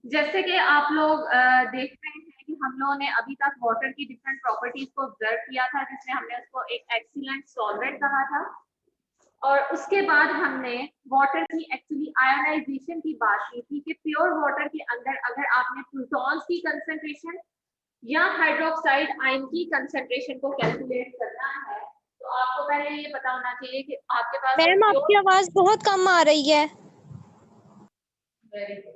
जैसे कि आप लोग देख रहे हैं कि हम लोगों ने अभी तक वाटर की डिफरेंट प्रॉपर्टीज को ऑब्जर्व किया था, जिसमें हमने उसको एक एक्सीलेंट सॉल्वेंट कहा था, और उसके बाद हमने वाटर की एक्चुअली आयोनाइजेशन की बात की थी कि प्योर वाटर के अंदर अगर आपने प्रोटॉन्स की कंसंट्रेशन या हाइड्रोक्साइड आयन की कंसंट्रेशन को कैलकुलेट करना है, तो आपको पहले ये पता होना चाहिए कि आपके पास मैम आपकी प्योर। आवाज बहुत कम आ रही है। Very good.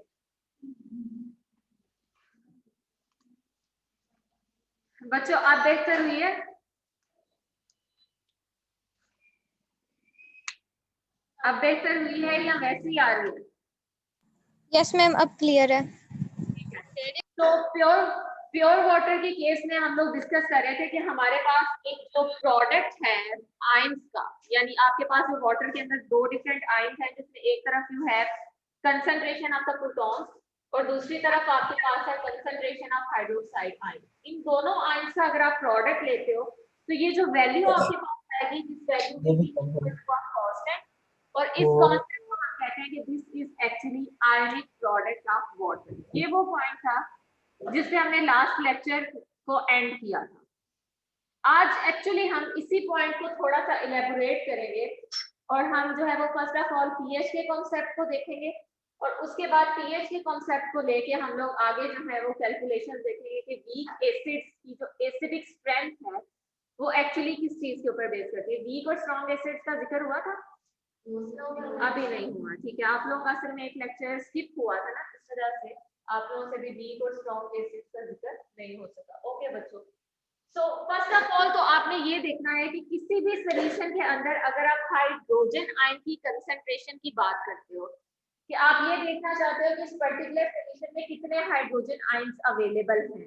बच्चों आप देखते रहिए, अब बेहतर हुई है या वैसी आ रही है? यस मैम अब क्लियर है। तो प्योर प्योर वाटर के केस में हम लोग डिस्कस कर रहे थे कि हमारे पास एक जो प्रोडक्ट है आयंस का, यानी आपके पास जो वाटर के अंदर दो डिफरेंट आयंस हैं, जिसमें एक तरफ यू है कंसंट्रेशन ऑफ द प्रोटॉन्स और दूसरी तरफ आपके पास है कंसंट्रेशन ऑफ हाइड्रोक्साइड आयन। इन दोनों आयंस का अगर आप प्रोडक्ट लेते हो तो ये जो वैल्यू आपके पास आएगी, जिस वैल्यू के लिए कांस्टेंट, और इस कांस्टेंट को हम कहते हैं कि this is actually ionic product of water. ये वो पॉइंट था जिससे हमने लास्ट लेक्चर को एंड किया था। आज एक्चुअली हम इसी पॉइंट को थोड़ा सा इलेबोरेट करेंगे, और हम जो है वो फर्स्ट ऑफ ऑल पीएच के कॉन्सेप्ट को देखेंगे, और उसके बाद पीएच के कॉन्सेप्ट को लेके हम लोग आगे जो है वो कैलकुलेशन देखेंगे कि वीक एसिड्स की जो एसिडिक स्ट्रेंथ है वो एक्चुअली किस चीज के ऊपर बेस करती है। वीक और स्ट्रॉन्ग एसिड्स का जिक्र हुआ था? अभी नहीं हुआ, ठीक है। आप लोगों का असल में एक लेक्चर स्किप हुआ था ना, इस वजह से आप लोगों से भी वीक और स्ट्रॉन्ग एसिड्स का जिक्र नहीं हो सका। ओके बच्चों, सो फर्स्ट ऑफ ऑल तो आपने ये देखना है कि किसी भी सोल्यूशन के अंदर अगर आप हाइड्रोजन आयन की कंसंट्रेशन की बात करते हो, कि आप ये देखना चाहते हो कि इस पर्टिकुलर सोल्यूशन में कितने हाइड्रोजन आयंस अवेलेबल हैं,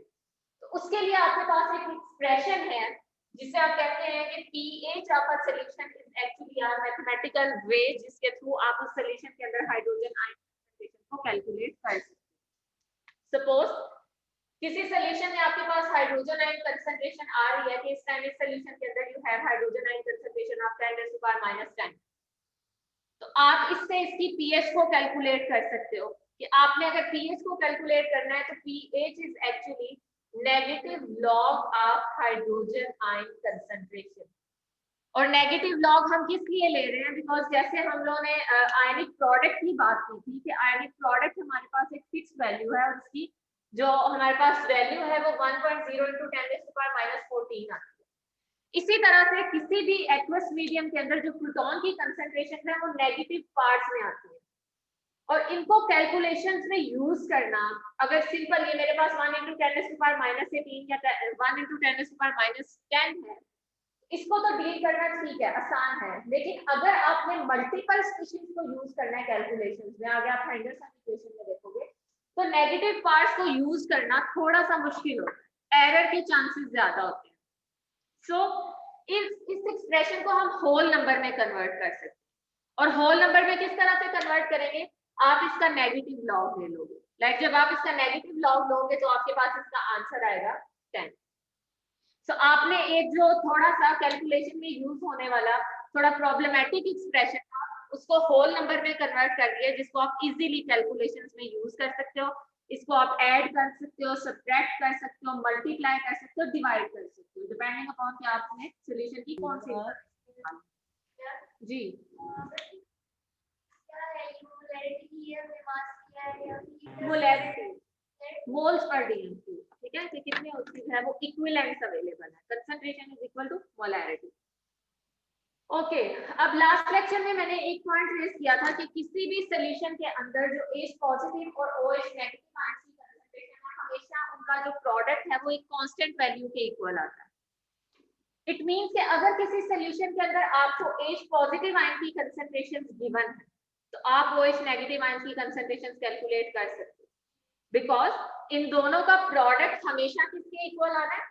तो उसके लिए आपके पास एक एक्सप्रेशन है जिसे आप कहते हैं कि pH of a solution is actually a mathematical way जिसके थ्रू आप उस सॉल्यूशन के अंदर हाइड्रोजन आयन कंसंट्रेशन को कैलकुलेट कर सकते हैं। सपोज किसी सॉल्यूशन में आपके पास हाइड्रोजन आयन कंसंट्रेशन आ रही है कि इस टाइम इस सॉल्यूशन के अंदर you have hydrogen ion concentration of 10⁻⁻10, तो आप इससे इसकी पीएच को कैलकुलेट कर सकते हो कि आपने अगर पीएच को कैलकुलेट करना है तो pH is actually negative log of hydrogen ion concentration. और नेगेटिव लॉग हम किस लिए ले रहे हैं, बिकॉज जैसे हम लोगों ने आयनिक प्रोडक्ट की बात की थी कि आयनिक प्रोडक्ट हमारे पास एक फिक्स वैल्यू है, और उसकी जो हमारे पास वैल्यू है वो 1.0 × 10⁻⁻14 आती है। इसी तरह से किसी भी एक्वस मीडियम के अंदर जो प्रोटॉन की कंसंट्रेशन है वो नेगेटिव पार्ट्स में आती है, और इनको कैलकुलेशंस में यूज करना, अगर सिंपल ये मेरे पास 1 × 10⁻⁻18 या 1 × 10⁻10 है, इसको तो डील करना ठीक है, आसान है, लेकिन अगर आपने मल्टीपल स्पीशीज को यूज करना है कैलकुलेशंस में, आगे आप हेंडरसन इक्वेशन में देखोगे, तो नेगेटिव पार्ट्स को यूज करना थोड़ा सा मुश्किल होता है, एरर के चांसेस ज्यादा होते हैं। सो इस एक्सप्रेशन को हम होल नंबर में कन्वर्ट कर सकते हैं, और होल नंबर में किस तरह से कन्वर्ट करेंगे, आप इसका नेगेटिव लॉग ले लोगे। लाइक जब आप इसका नेगेटिव लॉग लोगे तो आपके पास इसका आंसर आएगा 10। सो आपने एक जो थोड़ा सा कैलकुलेशन में यूज होने वाला थोड़ा प्रॉब्लमेटिक एक्सप्रेशन था, उसको होल नंबर में कन्वर्ट कर दिया, जिसको आप इजीली कैलकुलेशंस में यूज कर सकते हो। इसको आप ऐड कर सकते हो, सब्ट्रैक्ट कर सकते हो, मल्टीप्लाई कर सकते हो, डिवाइड कर सकते हो, डिपेंडिंग अपॉन कि आपने सॉल्यूशन की कौन सी जी मोलैरिटी मोल्स पर डीएमसी, ठीक है, कि कितने उसकी है वो इक्विवेलेंट्स अवेलेबल है, concentration is equal to molarity. Okay, अब लास्ट लेक्चर में मैंने एक पॉइंट रेज किया था कि किसी भी सॉल्यूशन के अंदर जो H पॉजिटिव और OH नेगेटिव आयन की कंसंट्रेशन है, हमेशा उनका जो प्रोडक्ट है वो एक कांस्टेंट वैल्यू के इक्वल आता है। इट मींस कि अगर किसी सॉल्यूशन के अंदर आपको H पॉजिटिव आयन की कंसंट्रेशन गिवन है, तो आप OH नेगेटिव आयन की कंसंट्रेशन कैलकुलेट कर सकते हो, बिकॉज इन दोनों का प्रोडक्ट हमेशा किसके इक्वल आना है,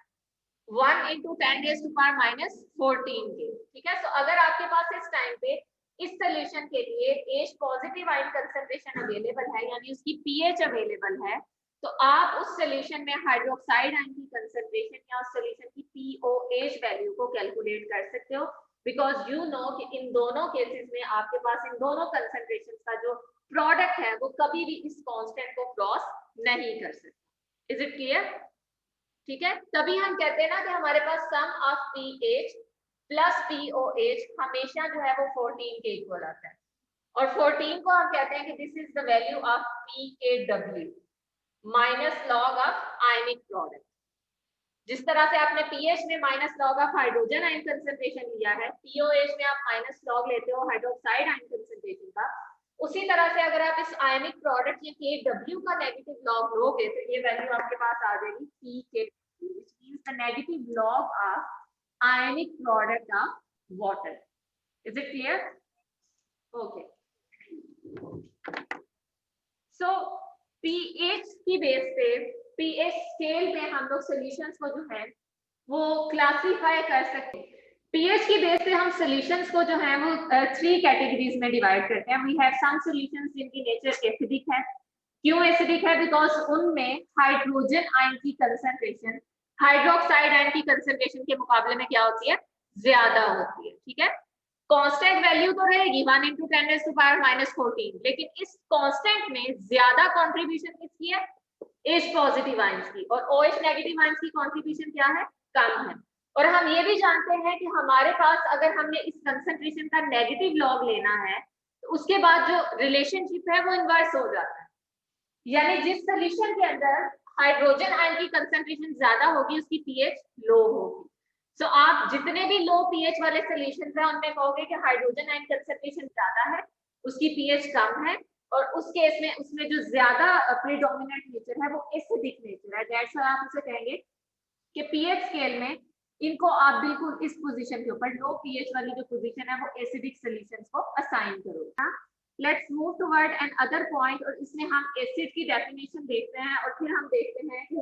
1 × 10⁻⁻14 के, ठीक है। तो अगर आपके पास इस टाइम पे इस सॉल्यूशन के लिए H positive ion concentration available है, यानी उसकी pH अवेलेबल है, तो आप उस सॉल्यूशन में हाइड्रोक्साइड आयन की कंसंट्रेशन या उस सॉल्यूशन की POH वैल्यू को कैलकुलेट कर सकते हो, बिकॉज यू नो कि इन दोनों केसेस में आपके पास इन दोनों कंसंट्रेशन का जो प्रोडक्ट है वो कभी भी इस कांस्टेंट को क्रॉस नहीं कर सकता। Is it clear? ठीक है, तभी हम कहते हैं ना कि हमारे पास सम ऑफ पीएच प्लस पीओएच हमेशा जो है वो 14 के इक्वल आता है, और 14 को हम कहते हैं कि this is the value of पीकेडब्ल्यू minus log of ionic product. जिस तरह से आपने पीएच में minus log of hydrogen ion concentration लिया है, पीओएच में आप माइनस लॉग लेते हो हाइड्रोक्साइड आयन कंसंट्रेशन का, उसी तरह से अगर आप इस आयनिक प्रोडक्ट या केडब्ल्यू का नेगेटिव लॉग लोगे तो ये वैल्यू आपके पास आ जाएगी पीकेडब्ल्यू, which means the negative log of ionic product of water. Is it clear? Okay. So pH की बेस पे, pH स्केल पे हम लोग सॉल्यूशंस को जो है वो क्लासिफाई कर सकते हैं। pH की बेस पे हम सॉल्यूशंस को जो है वो 3 कैटेगरीज में डिवाइड करते हैं। वी हैव सम सॉल्यूशंस जिनकी नेचर एसिडिक है। क्यों एसिडिक है? बिकॉज उनमें हाइड्रोजन आयन की कंसंट्रेशन हाइड्रोक्साइड आयन की कंसंट्रेशन के मुकाबले में क्या होती है? ज्यादा होती है। ठीक है, कांस्टेंट वैल्यू तो रहेगी 1 × 10⁻⁻14, लेकिन इस कांस्टेंट में ज्यादा कंट्रीब्यूशन किसकी है? H पॉजिटिव आयंस की, और OH नेगेटिव आयंस की कंट्रीब्यूशन क्या है? कम है। और हम ये भी जानते हैं कि हमारे पास अगर हमने इस कंसंट्रेशन का नेगेटिव लॉग लेना है तो उसके बाद जो रिलेशनशिप है वो इनवर्स हो जाता है, यानी जिस सॉल्यूशन के अंदर हाइड्रोजन आयन की कंसंट्रेशन ज्यादा होगी उसकी पीएच लो होगी। सो आप जितने भी लो पीएच वाले सॉल्यूशंस हैं उनमें कहोगे कि हाइड्रोजन आयन कंसंट्रेशन ज्यादा है, उसकी पीएच कम है, और उस केस में उसमें जो ज्यादा प्रीडोमिनेंट नेचर है वो एसिडिक नेचर है। दैट्स व्हाई आप उसे कहेंगे कि पीएच स्केल में इनको आप बिल्कुल इस पोजीशन के ऊपर लो पीएच वाली जो पोजीशन है वो एसिडिक सॉल्यूशंस को असाइन करोगे। Let's move toward another point, और इसमें हम एसिड की डेफिनेशन देखते हैं और फिर हम देखते हैं कि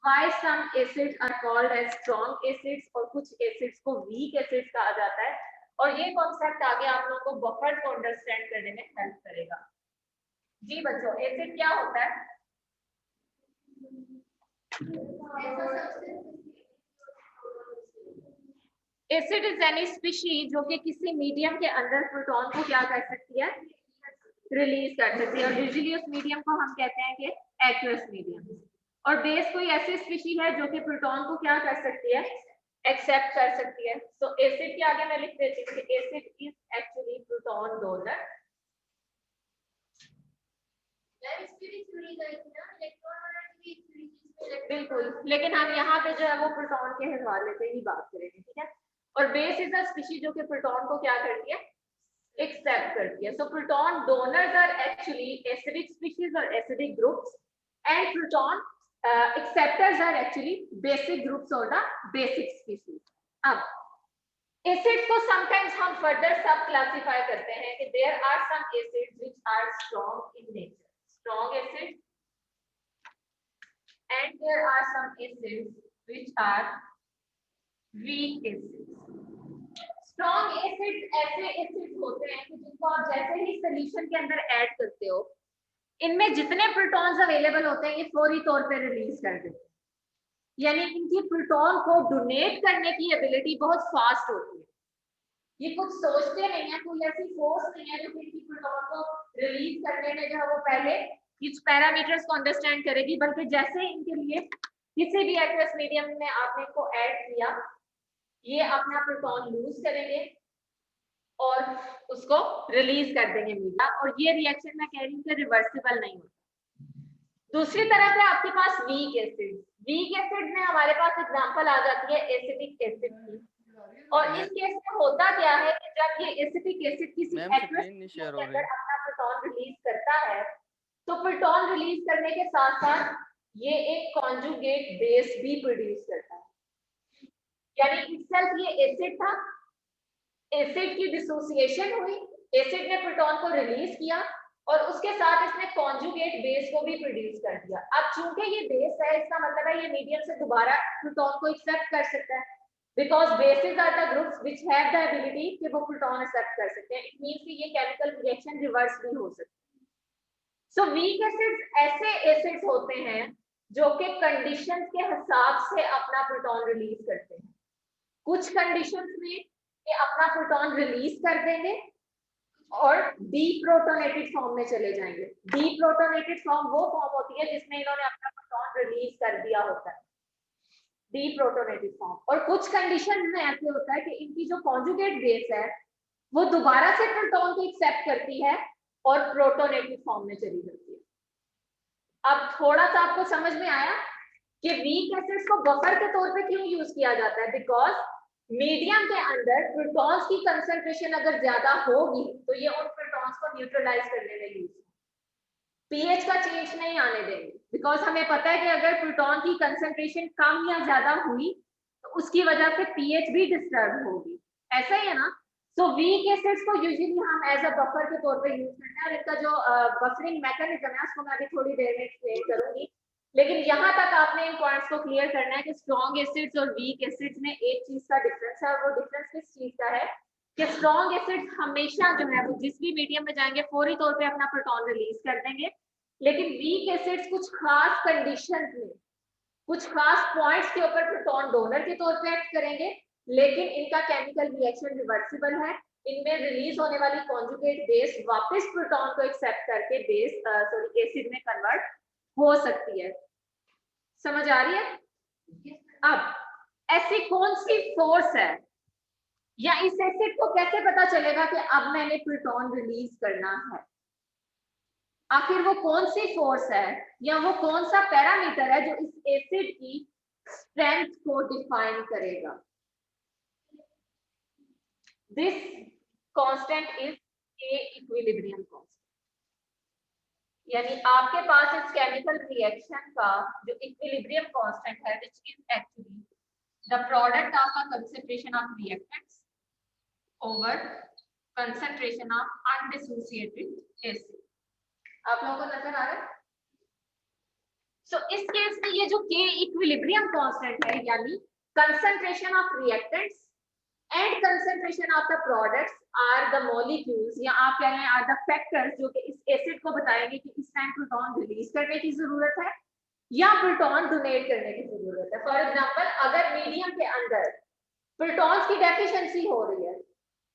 why some acids are called as strong acids और कुछ एसिड्स को वीक एसिड्स कहा जाता है, और ये कॉन्सेप्ट आगे आप लोगों को बफर को अंडरस्टैंड करने में हेल्प करेगा। जी बच्चों, एसिड क्या होता है? एसिड इज एनी स्पीशीज जो कि किसी मीडियम के अंदर प्रोटॉन को क्या कर सकती है? रिलीज कर सकती है, और यूजुअली उस मीडियम को हम कहते हैं कि एक्वस मीडियम। और बेस कोई ऐसी स्पीशीज है जो कि प्रोटॉन को क्या कर सकती है? एक्सेप्ट कर सकती है। सो एसिड के आगे मैं लिख देती हूँ कि acid is actually proton donor. बिल्कुल, लेकिन हम यहाँ पे जो है वो प्रोटॉन के हवाले से ही बात करेंगे। ठीक है, और बेस इज अ स्पीशीज जो कि प्रोटॉन को क्या करती है? एक्सेप्ट करती है। So proton donors are actually acidic species और acidic groups, and proton acceptors are actually basic groups और द बेसिक स्पीशीज। अब एसिड्स को समटाइम्स हम फर्दर सब क्लासिफाई करते हैं कि there are some acids which are strong in nature, strong acids, and there are some acids which are weak acids. Strong acids ऐसे acids होते हैं कि जिनको आप जैसे ही solution के अंदर ऐड करते हो, इनमें जितने प्रोटॉन्स अवेलेबल होते हैं ये फौरी तौर पे रिलीज कर देते हैं, यानी इनकी प्रोटॉन को डोनेट करने की एबिलिटी बहुत फास्ट होती है। ये कुछ सोचते नहीं है, कोई ऐसी फोर्स नहीं है जो इनकी प्रोटॉन को रिलीज करने में जो है वो पहले इस पैरामीटर्स को अंडरस्टैंड करेगी, बल्कि जैसे इनके लिए किसी भी एक्वस मीडियम में आपने इनको ऐड किया, ये अपना प्रोटॉन लूज करेंगे और उसको रिलीज कर देंगे मीडिया, और ये रिएक्शन मैं कह रही हूँ कि रिवर्सिबल नहीं होता। दूसरी तरफ है आपके पास वीक एसिड। वीक एसिड में हमारे पास एग्जांपल आ जाती है एसिडिक एसिड की, और इस केस में होता क्या है कि जब ये एसिडिक एसिड किसी एक्वस मीडियम के अंदर अपना प्रोटॉन रिलीज करता है तो प्रोटॉन रिलीज करने के साथ साथ ये एक कॉन्जुगेट बेस भी प्रोड्यूस करता है, यानी इटसेल्फ ये एसिड था, एसिड की डिसोसिएशन हुई, एसिड ने प्रोटॉन को रिलीज किया और उसके साथ इसने कॉन्जुगेट बेस को भी प्रोड्यूस कर दिया। अब चूंकि ये बेस है, इसका मतलब है ये मीडियम से दोबारा प्रोटॉन को एक्सेप्ट कर सकता है, because bases are the groups which have the ability कि वो प्रोटॉन एक्सेप्ट कर सकते हैं। इट मींस कि ये केमिकल रिएक्शन रिवर्स भी हो सकती है। सो वीक एसिड्स ऐसे एसिड्स होते हैं जो कि कंडीशंस के हिसाब से अपना प्रोटॉन रिलीज करते हैं। कुछ कंडीशंस में ये अपना प्रोटॉन रिलीज कर देंगे और डीप्रोटोनेटेड फॉर्म में चले जाएंगे। डीप्रोटोनेटेड फॉर्म वो फॉर्म होती है जिसमें इन्होंने अपना प्रोटॉन रिलीज कर दिया होता है, डीप्रोटोनेटेड फॉर्म। और कुछ कंडीशन में ऐसे होता है कि इनकी जो कॉन्जुगेट बेस है वो दोबारा से प्रोटॉन को एक्सेप्ट करती है और प्रोटोनेटेड फॉर्म में चली जाती है। अब थोड़ा सा आपको समझ में आया कि वीक एसिड्स को बफर के तौर पे क्यों यूज किया जाता है? बिकॉज मीडियम के अंदर प्रोटॉन्स की कंसंट्रेशन अगर ज्यादा होगी तो ये उन प्रोटॉन्स को न्यूट्रलाइज करने में यूज, पीएच का चेंज नहीं आने देंगे। बिकॉज हमें पता है कि अगर प्रोटॉन की कंसंट्रेशन कम या ज्यादा हुई तो उसकी वजह से पीएच भी डिस्टर्ब होगी, ऐसा ही है ना। सो वीक एसिड्स को यूजुअली हम एज अ बफर के तौर पे यूज करते हैं, और इनका जो बफरिंग मैकेनिज्म है उसको मैं अभी थोड़ी देर में एक्सप्लेन करूंगी। लेकिन यहाँ तक आपने इन पॉइंट्स को क्लियर करना है कि स्ट्रॉन्ग एसिड्स और वीक एसिड्स में एक चीज का डिफरेंस है, और वो डिफरेंस किस चीज का है कि स्ट्रॉन्ग एसिड्स हमेशा जो है वो जिस भी मीडियम में जाएंगे फौरी तौर पे अपना प्रोटॉन रिलीज कर देंगे, लेकिन वीक एसिड्स कुछ खास कंडीशंस में कुछ खास पॉइंट्स के ऊपर प्रोटॉन डोनर के तौर पे एक्ट करेंगे, लेकिन इनका केमिकल रिएक्शन रिवर्सिबल है। इनमें रिलीज होने वाली कॉन्जुगेट बेस वापस प्रोटॉन को एक्सेप्ट करके बेस सॉरी एसिड में कन्वर्ट हो सकती है। समझ आ रही है? अब ऐसी कौन सी फोर्स है या इस एसिड को कैसे पता चलेगा कि अब मैंने प्रोटॉन रिलीज करना है? आखिर वो कौन सी फोर्स है या वो कौन सा पैरामीटर है जो इस एसिड की स्ट्रेंथ को डिफाइन करेगा? This constant is K equilibrium constant. यानी आपके पास इस केमिकल रिएक्शन का जो इक्विलिब्रियम कांस्टेंट है which is actually the product of the concentration of reactants over concentration of undissociated acid. आप लोगों को नजर आ रहा है? सो इस केस में ये जो K इक्विलिब्रियम कांस्टेंट है यानी concentration of reactants and concentration of the products are the molecules, या आप कह रहे हैं आर द फैक्टर्स जो कि इस एसिड को बताएंगे कि इस टाइम प्रोटॉन रिलीज करने की जरूरत है या प्रोटॉन डोनेट करने की जरूरत है। फॉर एग्जांपल अगर मीडियम के अंदर प्रोटॉन्स की डेफिशिएंसी हो रही है,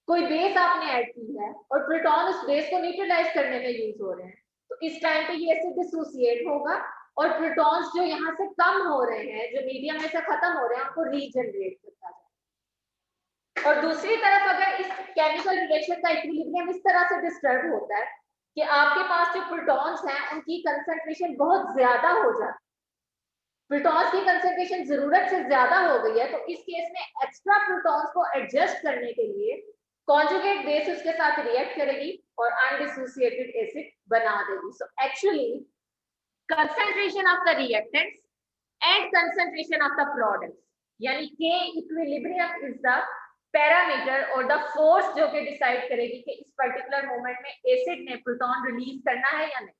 कोई बेस आपने ऐड की है और प्रोटॉन उस बेस को न्यूट्रलाइज करने में यूज हो रहे हैं, तो इस टाइम पे ये एसिड डिसोसिएट होगा और प्रोटॉन्स जो यहाँ से कम हो रहे हैं, जो मीडियम में से खत्म हो रहे हैं, उनको रीजनरेट करता जाए। और दूसरी तरफ अगर इस केमिकल रिएक्शन का इक्विलिब्रियम इस तरह से डिस्टर्ब होता है कि आपके पास जो प्रोटॉन्स हैं उनकी कंसंट्रेशन बहुत ज्यादा हो जाती है, प्रोटॉन्स की कंसंट्रेशन जरूरत से ज्यादा हो गई है, तो इस केस में एक्स्ट्रा प्रोटॉन्स को एडजस्ट करने के लिए कॉन्जुगेट बेस उसके साथ रिएक्ट करेगी और अनडिसोसिएटेड एसिड बना देगी। So actually concentration of the reactants and concentration of the products, यानी K equilibrium is the parameter और the force जो कि डिसाइड करेगी कि इस पर्टिकुलर मोमेंट में एसिड ने प्रोटॉन रिलीज करना है या नहीं।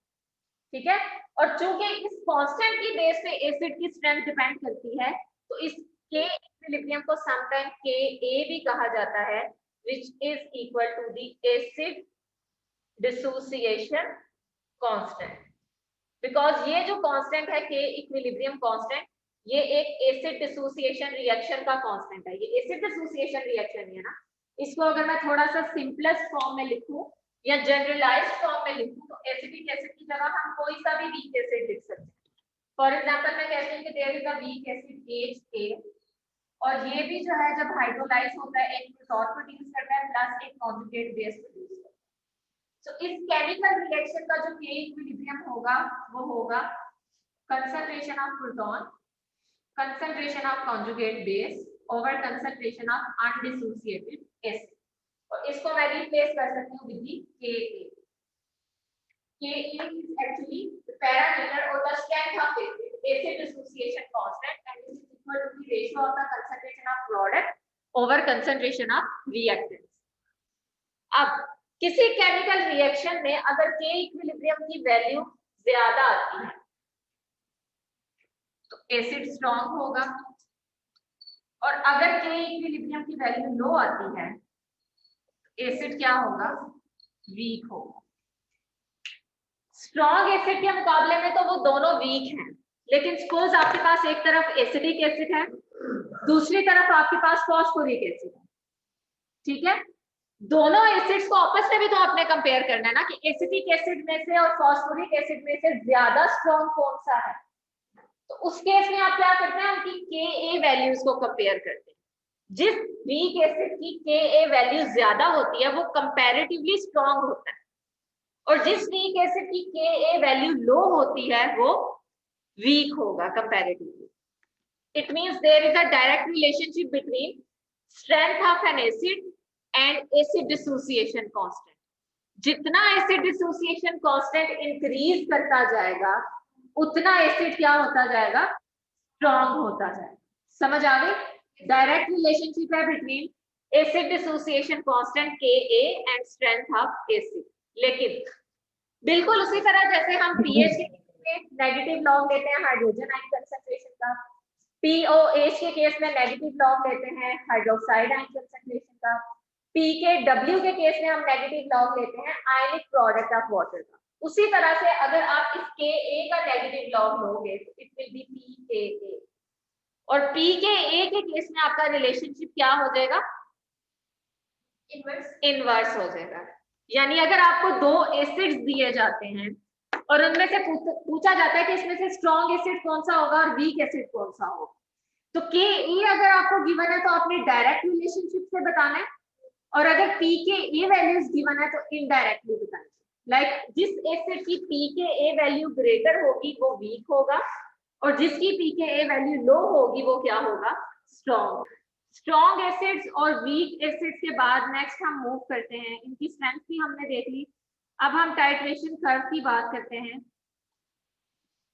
ठीक है? और चूंकि इस कांस्टेंट की बेस पे एसिड की स्ट्रेंथ डिपेंड करती है, तो इस K equilibrium को समटाइम Ka भी कहा जाता है, which is equal to the acid dissociation constant। Because ये जो कांस्टेंट है K इक्विलिब्रियम कांस्टेंट, ये एक एसिड डिसोसिएशन रिएक्शन का कांस्टेंट है। ये एसिड डिसोसिएशन रिएक्शन है ना, इसको अगर मैं थोड़ा सा सिंपलेस्ट फॉर्म में लिखूं या जनरलाइज्ड फॉर्म में लिखूं तो एसिडिक एसिड की जगह हम कोई सा भी वीक एसिड लिख सकते हैं। फॉर एग्जांपल मैं कहती हूं कि there is a weak acid HA, और ये भी जो है जब हाइड्रोलाइज होता है एक प्रोटॉन प्रोड्यूस करता है प्लस एक कॉन्जुगेट बेस प्रोड्यूस करता है। तो इस केमिकल रिएक्शन का जो K इक्विलिब्रियम होगा वो होगा concentration of proton, concentration of conjugate base over concentration of undissociated acid, और इसको मैं रिप्लेस कर सकती हूँ with Ka। Ka is actually the parameter or the strength of acid dissociation constant, and this is equal to the ratio of the concentration of product over concentration of reactants। अब किसी chemical reaction में अगर K equilibrium की value ज्यादा आती है तो acid strong होगा, और अगर K इक्विलिब्रियम की वैल्यू लो आती है तो एसिड क्या होगा? वीक होगा। स्ट्रॉन्ग एसिड के मुकाबले में तो वो दोनों वीक हैं, लेकिन सपोज आपके पास एक तरफ एसिडिक एसिड है, दूसरी तरफ आपके पास फॉस्फोरिक एसिड है। ठीक है? दोनों एसिड्स को आपस में भी तो आपने कंपेयर करना है ना कि एसिटिक एसिड में से और फॉस्फोरिक एसिड में से ज्यादा स्ट्रॉन्ग कौन सा है। तो उस केस में आप क्या करते हैं, उनकी Ka वैल्यूज को कंपेयर करते हैं। जिस वीक एसिड की Ka वैल्यू ज्यादा होती है वो कंपैरेटिवली स्ट्रॉन्ग होता है, और जिस वीक एसिड की Ka वैल्यू लो होती है वो वीक होगा comparatively. It means there is a direct relationship between strength of an acid and acid dissociation constant. जितना एसिड डिसोसिएशन कांस्टेंट इंक्रीज करता जाएगा उतना एसिड क्या होता जाएगा, स्ट्रॉन्ग होता जाएगा। समझ आ गई? डायरेक्ट रिलेशनशिप है between acid dissociation constant Ka and strength of acid. लेकिन बिल्कुल उसी तरह जैसे हम पीएच के नेगेटिव लॉग लेते हैं हाइड्रोजन आयन कंसंट्रेशन का, पीओएच के केस में नेगेटिव लॉग लेते हैं हाइड्रोक्साइड आयन कंसंट्रेशन का, पीकेडब्ल्यू के केस में हम नेगेटिव लॉग लेते हैं आयनिक प्रोडक्ट ऑफ वाटर का। उसी तरह से अगर आप इस Ka का नेगेटिव लॉग लोगे तो इट विल बी pKa, और pKa के केस में आपका रिलेशनशिप क्या हो जाएगा, इनवर्स हो जाएगा। यानी अगर आपको दो एसिड्स दिए जाते हैं और उनमें से पूछा जाता है कि इसमें से स्ट्रॉन्ग एसिड कौन सा होगा और वीक एसिड कौन सा होगा, तो Ka अगर आपको गिवन है तो आपने डायरेक्ट रिलेशनशिप से बताना है, और अगर pKa वैल्यूज गिवन है तो इनडायरेक्टली बताना है। लाइक जिस एसिड की pKa वैल्यू ग्रेटर होगी वो वीक होगा, और जिसकी pKa वैल्यू लो होगी वो क्या होगा, स्ट्रॉन्ग। स्ट्रॉन्ग एसिड्स और वीक एसिड्स के बाद नेक्स्ट हम मूव करते हैं, इनकी स्ट्रेंथ भी हमने देख ली। अब हम टाइट्रेशन कर्व की बात करते हैं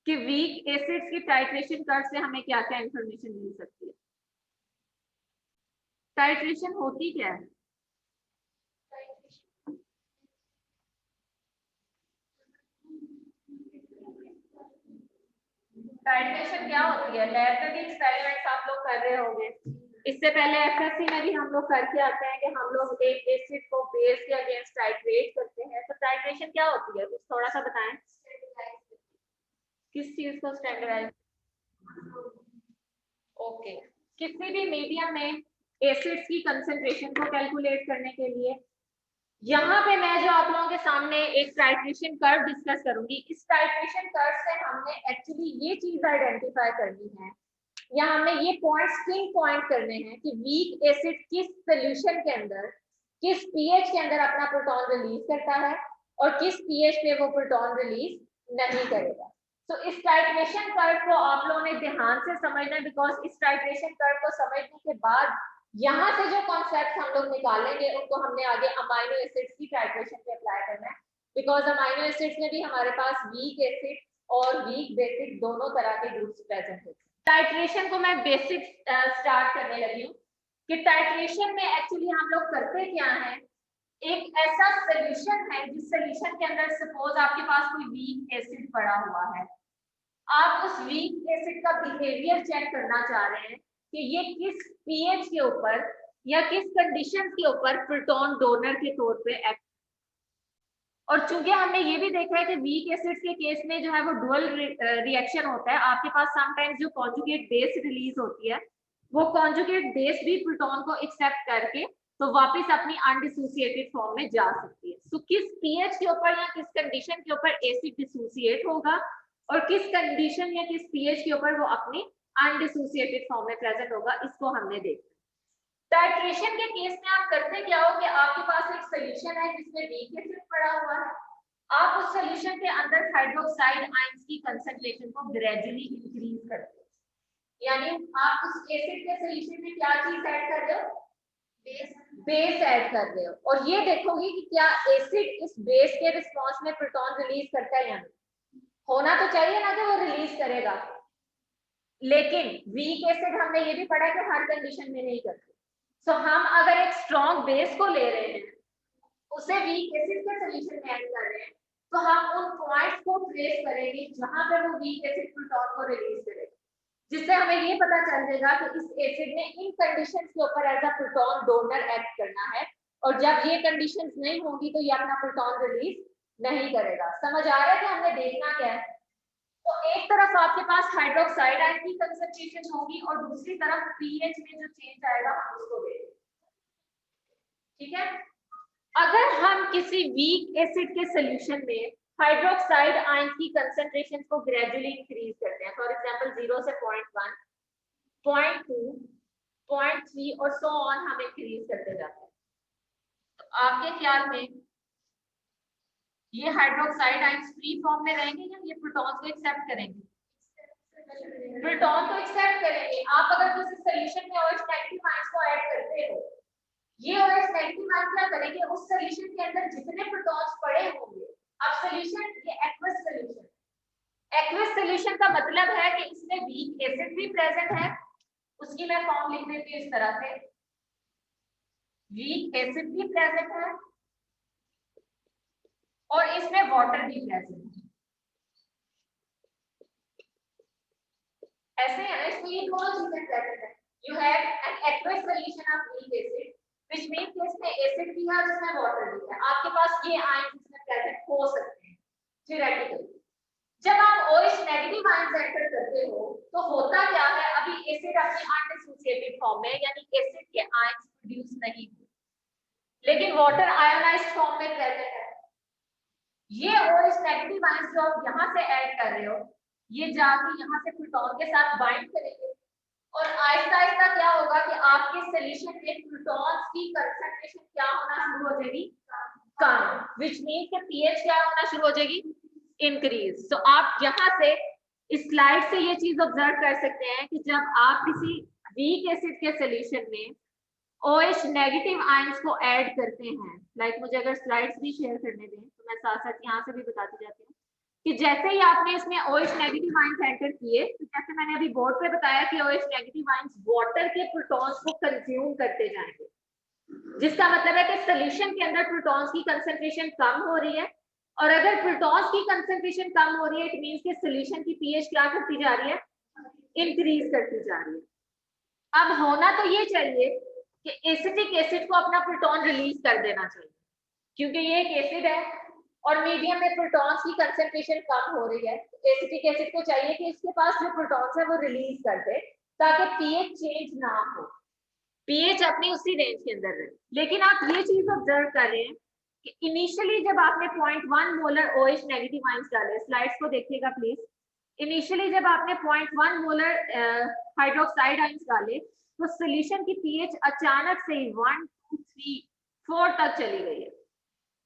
कि वीक एसिड्स की टाइट्रेशन कर्व से हमें क्या क्या इंफॉर्मेशन मिल सकती है। टाइट्रेशन होती क्या है, टाइट्रेशन क्या होती है, लैब में भी एक्सपेरिमेंट्स आप लोग कर रहे होंगे। इससे पहले एफएससी में भी हम लोग करके आते हैं कि हम लोग एक एसिड को बेस के अगेंस्ट टाइट्रेट करते हैं। तो टाइट्रेशन क्या होती है, कुछ थोड़ा सा बताएं। किस चीज को स्टैंडर्डाइज, ओके, किसी भी मीडियम में एसिड्स की कंसंट्रेशन को कैलकुलेट करने के लिए यहाँ पे मैं जो आप लोगों के सामने एक टाइट्रेशन कर्व डिस्कस करूंगी, इस टाइट्रेशन कर्व से हमने एक्चुअली ये चीज आइडेंटिफाई करनी है, या हमने ये पॉइंट्स पिन पॉइंट करने हैं कि वीक एसिड किस सोल्यूशन के अंदर, किस पीएच के अंदर अपना प्रोटॉन रिलीज करता है और किस पीएच पे वो प्रोटॉन रिलीज नहीं करेगा। तो इस टाइट्रेशन कर्व को आप लोगों ने ध्यान से समझना है, बिकॉज इस टाइट्रेशन कर्व को समझने के बाद यहाँ से जो कॉन्सेप्ट हम लोग निकालेंगे उनको हमने आगे अमाइनो एसिड्स की टाइट्रेशन पे अप्लाई करना है, बिकॉज अमाइनो एसिड्स में भी हमारे पास वीक एसिड और वीक बेसिक दोनों तरह के ग्रुप्स प्रेजेंट होते हैं। टाइट्रेशन को मैं बेसिक स्टार्ट करने लगी हूँ कि टाइट्रेशन में एक्चुअली हम लोग करते क्या है, एक ऐसा सोल्यूशन है जिस सोल्यूशन के अंदर सपोज आपके पास कोई वीक एसिड पड़ा हुआ है, आप उस वीक एसिड का बिहेवियर चेक करना चाह रहे हैं कि ये किस पीएच के ऊपर या किस कंडीशन के ऊपर प्रोटॉन डोनर के तौर पे एक्ट। और चूंकि हमने ये भी देखा है कि वीक एसिड्स के केस में जो है वो डुअल रिएक्शन होता है, आपके पास समटाइम्स जो कॉन्जुगेट बेस रिलीज होती है वो कॉन्जुगेट बेस भी प्रोटॉन को एक्सेप्ट करके तो वापस अपनी अनडिसोसिएटेड फॉर्म में जा सकती है। तो किस पीएच के ऊपर या किस कंडीशन के ऊपर एसिड डिसोसिएट होगा और किस कंडीशन या किस पीएच के ऊपर वो अपनी अनडिसोसिएटेड फॉर्म में प्रेजेंट होगा, इसको हमने देखा। टाइट्रेशन के केस में आप करते क्या हो कि आपके पास एक सोल्यूशन है जिसमें वीक एसिड पड़ा हुआ है, आप उस सोल्यूशन के अंदर हाइड्रोक्साइड आयंस की कंसंट्रेशन को ग्रेजुअली इंक्रीज करते हैं, यानी आप उस एसिड के सोल्यूशन में क्या चीज ऐड कर रहे हो, बेस ऐड कर रहे हो, और ये देखोगे कि क्या एसिड इस बेस के रिस्पॉन्स में प्रोटॉन रिलीज करता है या नहीं। होना तो चाहिए ना कि वो रिलीज करेगा, लेकिन वीक एसिड हमने ये भी पढ़ा कि हर कंडीशन में नहीं करते। सो हम अगर एक स्ट्रॉन्ग बेस को ले रहे हैं उसे वीक एसिड के सोल्यूशन में ऐड कर रहे हैं, तो हम उन पॉइंट्स को ट्रेस करेंगे जहां पर वो वीक एसिड प्रोटॉन को रिलीज करेगा, जिससे हमें ये पता चल जाएगा कि इस एसिड ने इन कंडीशंस के ऊपर as a proton donor act करना है, और जब ये कंडीशंस नहीं होंगी तो ये अपना प्रोटॉन रिलीज नहीं करेगा। समझ आ रहा है कि हमने देखना क्या है। तो एक तरफ आपके पास हाइड्रोक्साइड आयन की कंसंट्रेशन होगी और दूसरी तरफ पीएच में जो चेंज आएगा हम उसको देखेंगे, ठीक है। अगर हम किसी वीक एसिड के सोल्यूशन में हाइड्रोक्साइड आयंस की कंसंट्रेशन को ग्रेजुअली इंक्रीज करते हैं, फॉर एग्जांपल 0 से 0.1, 0.2, 0.3 और सो ऑन हम इंक्रीज करते जाते हैं, तो आपके ख्याल में ये हाइड्रोक्साइड आयंस फ्री फॉर्म में रहेंगे या ये प्रोटॉन्स को एक्सेप्ट करेंगे? प्रोटॉन को एक्सेप्ट करेंगे। आप अगर किसी सॉल्यूशन में OH नेगेटिव आयंस को ऐड करते हो, ये OH नेगेटिव आयन क्या करेंगे, उस सॉल्यूशन के अंदर जितने प्रोटॉन्स पड़े होंगे, अब सॉल्यूशन ये एक्वस सॉल्यूशन, एक्वस सॉल्यूशन का मतलब है कि इसमें वीक एसिड भी प्रेजेंट है, उसकी मैं फॉर्म लिख देती हूँ इस तरह से, वीक एसिड भी प्रेजेंट है और इसमें वाटर भी प्रेजेंट है, ऐसे है ना, इसमें ये दोनों चीजें प्रेजेंट है। You have an aqueous solution of weak acid which means कि इसमें एसिड भी है और इसमें वाटर भी है, आपके पास ये आयन इसमें प्रेजेंट हो सकते हैं थ्योरेटिकली। जब आप OH नेगेटिव आयन एंटर करते हो तो होता क्या है, अभी एसिड अपनी अनडिसोसिएटेड फॉर्म में यानी एसिड के आयंस प्रोड्यूस नहीं हुए, लेकिन वाटर आयोनाइज्ड फॉर्म में प्रेजेंट है। ये OH नेगेटिव आयंस जो आप यहां से ऐड कर रहे हो, ये जाके यहां से प्रोटॉन के साथ बाइंड करेंगे और आहिस्ता आहिस्ता क्या होगा कि आपके सॉल्यूशन में प्रोटॉन्स की कंसंट्रेशन क्या होना शुरू हो जाएगी, कम, व्हिच मींस कि पीएच क्या होना शुरू हो जाएगी, इंक्रीज। तो आप यहाँ से इस स्लाइड से ये चीज ऑब्जर्व कर सकते हैं कि जब आप किसी वीक एसिड के सॉल्यूशन में OH नेगेटिव आयंस को ऐड करते हैं, लाइक मुझे अगर स्लाइड्स भी शेयर करने दें तो मैं साथ साथ यहाँ से भी बताती जाती हूँ कि जैसे ही आपने इसमें OH नेगेटिव आयंस एंटर किए, तो जैसे मैंने अभी बोर्ड पे बताया कि OH नेगेटिव आयंस वाटर के प्रोटॉन्स को कंज्यूम करते जाएंगे, जिसका मतलब है कि सॉल्यूशन के अंदर प्रोटॉन्स की कंसंट्रेशन कम हो रही है, और अगर प्रोटॉन्स की कंसंट्रेशन कम हो रही है इट मींस कि सॉल्यूशन की पीएच क्या करती जा रही है, इंक्रीज करती जा रही है। अब होना तो ये चाहिए कि एसिटिक एसिड को अपना प्रोटॉन रिलीज कर देना चाहिए, क्योंकि ये एक एसिड है और मीडियम में प्रोटॉन्स की कंसंट्रेशन कम हो रही है, तो एसिटिक एसिड को चाहिए कि इसके पास जो प्रोटॉन्स है वो रिलीज कर दे ताकि पीएच चेंज ना हो, पीएच अपनी उसी रेंज के अंदर रहे। लेकिन आप ये चीज ऑब्जर्व कर रहे हैं कि इनिशियली जब आपने 0.1 मोलर OH नेगेटिव आयंस डाले, स्लाइड्स को देखिएगा प्लीज, इनिशियली जब आपने 0.1 मोलर हाइड्रोक्साइड आयंस डाले तो सॉल्यूशन की पीएच अचानक से 1 2 3 4 तक चली गई है,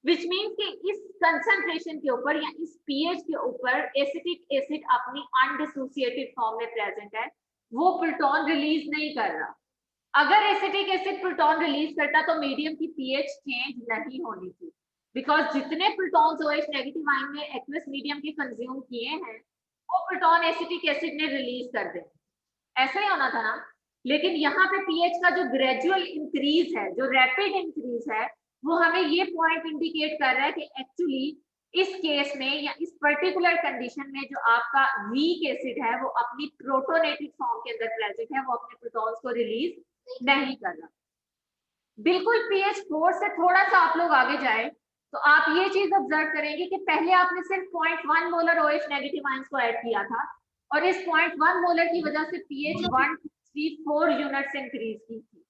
विच मीन्स कि इस कंसंट्रेशन के ऊपर या इस पीएच के ऊपर एसिटिक एसिड अपनी अनडिसोसिएटेड फॉर्म में प्रेजेंट है, वो प्रोटॉन रिलीज नहीं कर रहा। अगर एसिटिक एसिड प्रोटॉन रिलीज करता तो मीडियम की पीएच चेंज नहीं होनी थी, बिकॉज जितने प्रोटॉन्स OH नेगेटिव आयन ने एक्वस मीडियम के कंज्यूम किए हैं वो प्रोटॉन एसिटिक एसिड ने रिलीज कर दे, ऐसा ही होना था ना। लेकिन यहाँ पे पीएच का जो ग्रेजुअल इंक्रीज है, जो रैपिड इंक्रीज है, वो हमें ये पॉइंट इंडिकेट कर रहा है कि एक्चुअली इस केस में या इस पर्टिकुलर कंडीशन में जो आपका वीक एसिड है वो अपनी प्रोटोनेटेड फॉर्म के अंदर प्रेजेंट है, वो अपने प्रोटॉन्स को रिलीज नहीं कर रहा। बिल्कुल pH 4 से थोड़ा सा आप लोग आगे जाए तो आप ये चीज ऑब्जर्व करेंगे कि पहले आपने सिर्फ 0.1 मोलर OH नेगेटिव आयंस को ऐड किया था और इस 0.1 मोलर की वजह से pH 1 2 3 4 यूनिट्स इंक्रीज की थी।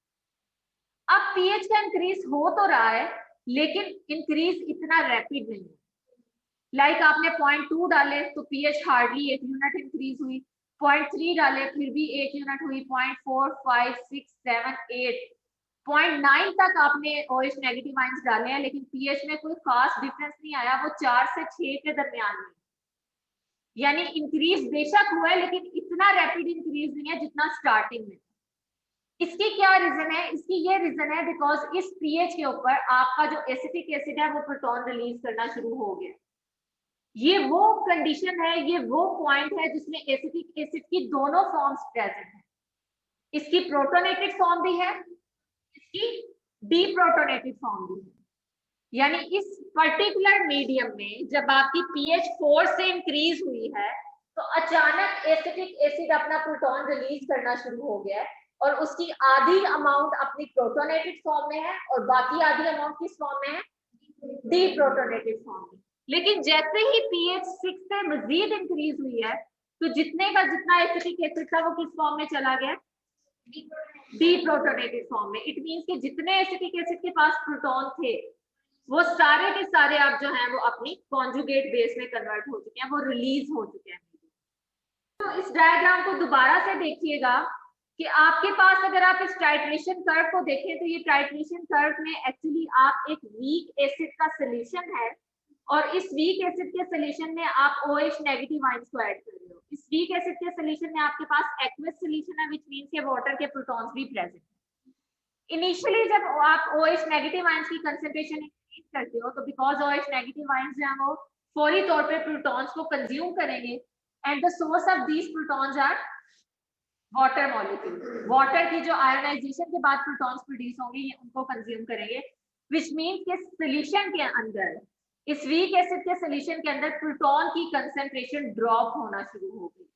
अब pH का इंक्रीज हो तो रहा है लेकिन इंक्रीज इतना रैपिड नहीं है, लाइक आपने 0.2 डाले तो pH हार्डली 1 यूनिट इंक्रीज हुई, 0.3 डाले फिर भी 1 यूनिट हुई, 0.4 5 6 7 8 0.9 तक आपने OH नेगेटिव आयंस डाले हैं लेकिन pH में कोई खास डिफरेंस नहीं आया, वो 4 से 6 के दरमियान में, यानी इंक्रीज बेशक हुआ है लेकिन इतना रैपिड इंक्रीज नहीं है जितना स्टार्टिंग में। इसकी क्या रीजन है? इसकी ये रीजन है बिकॉज इस pH के ऊपर आपका जो एसिटिक एसिड है वो प्रोटॉन रिलीज करना शुरू हो गया। ये वो कंडीशन है, ये वो पॉइंट है जिसमें एसिटिक एसिड की दोनों फॉर्म्स प्रेजेंट है, इसकी प्रोटोनेटेड फॉर्म भी है, इसकी डीप्रोटोनेटेड फॉर्म भी है। यानी इस पर्टिकुलर मीडियम में जब आपकी pH 4 से इंक्रीज हुई है तो अचानक एसिटिक एसिड अपना प्रोटॉन रिलीज करना शुरू हो गया है और उसकी आधी अमाउंट अपनी प्रोटोनेटेड फॉर्म में है और बाकी आधी अमाउंट किस फॉर्म में है, डीप्रोटोनेटेड फॉर्म में। लेकिन जैसे ही pH 6 से मजीद इंक्रीज हुई है तो जितने का जितना एसिटिक एसिड था वो किस फॉर्म में चला गया, डीप्रोटोनेटेड फॉर्म में। इट मींस कि जितने एसिटिक एसिड के पास प्रोटॉन थे वो सारे के सारे आप जो हैं वो अपनी कॉन्जुगेट बेस में कन्वर्ट हो चुके हैं, वो रिलीज हो चुके हैं। तो इस डायग्राम को दोबारा से देखिएगा कि आपके पास अगर आप इस टाइट्रेशन कर्व को देखें तो ये टाइट्रेशन कर्व में एक्चुअली आप एक वीक एसिड का सोल्यूशन है और इस वीक एसिड के सोल्यूशन में आप OH नेगेटिव आयंस को ऐड कर रहे हो। इस वीक एसिड के सोल्यूशन में आपके पास एक्वस सोल्यूशन है, व्हिच मींस के वाटर के प्रोटॉन्स भी प्रेजेंट है। इनिशियली जब आप OH नेगेटिव आयंस की कंसंट्रेशन इंक्रीज करते हो तो बिकॉज OH नेगेटिव आयंस जो है वो फौरी तौर पे प्रोटॉन्स को कंज्यूम करेंगे and the source of these protons are water molecule. Water की जो आयोनाइजेशन के बाद प्रोटॉन्स प्रोड्यूस होंगे ये उनको कंज्यूम करेंगे, व्हिच मींस के सॉल्यूशन के अंदर, इस वीक एसिड के सॉल्यूशन के अंदर प्रोटॉन की कंसंट्रेशन ड्रॉप होना शुरू हो गई।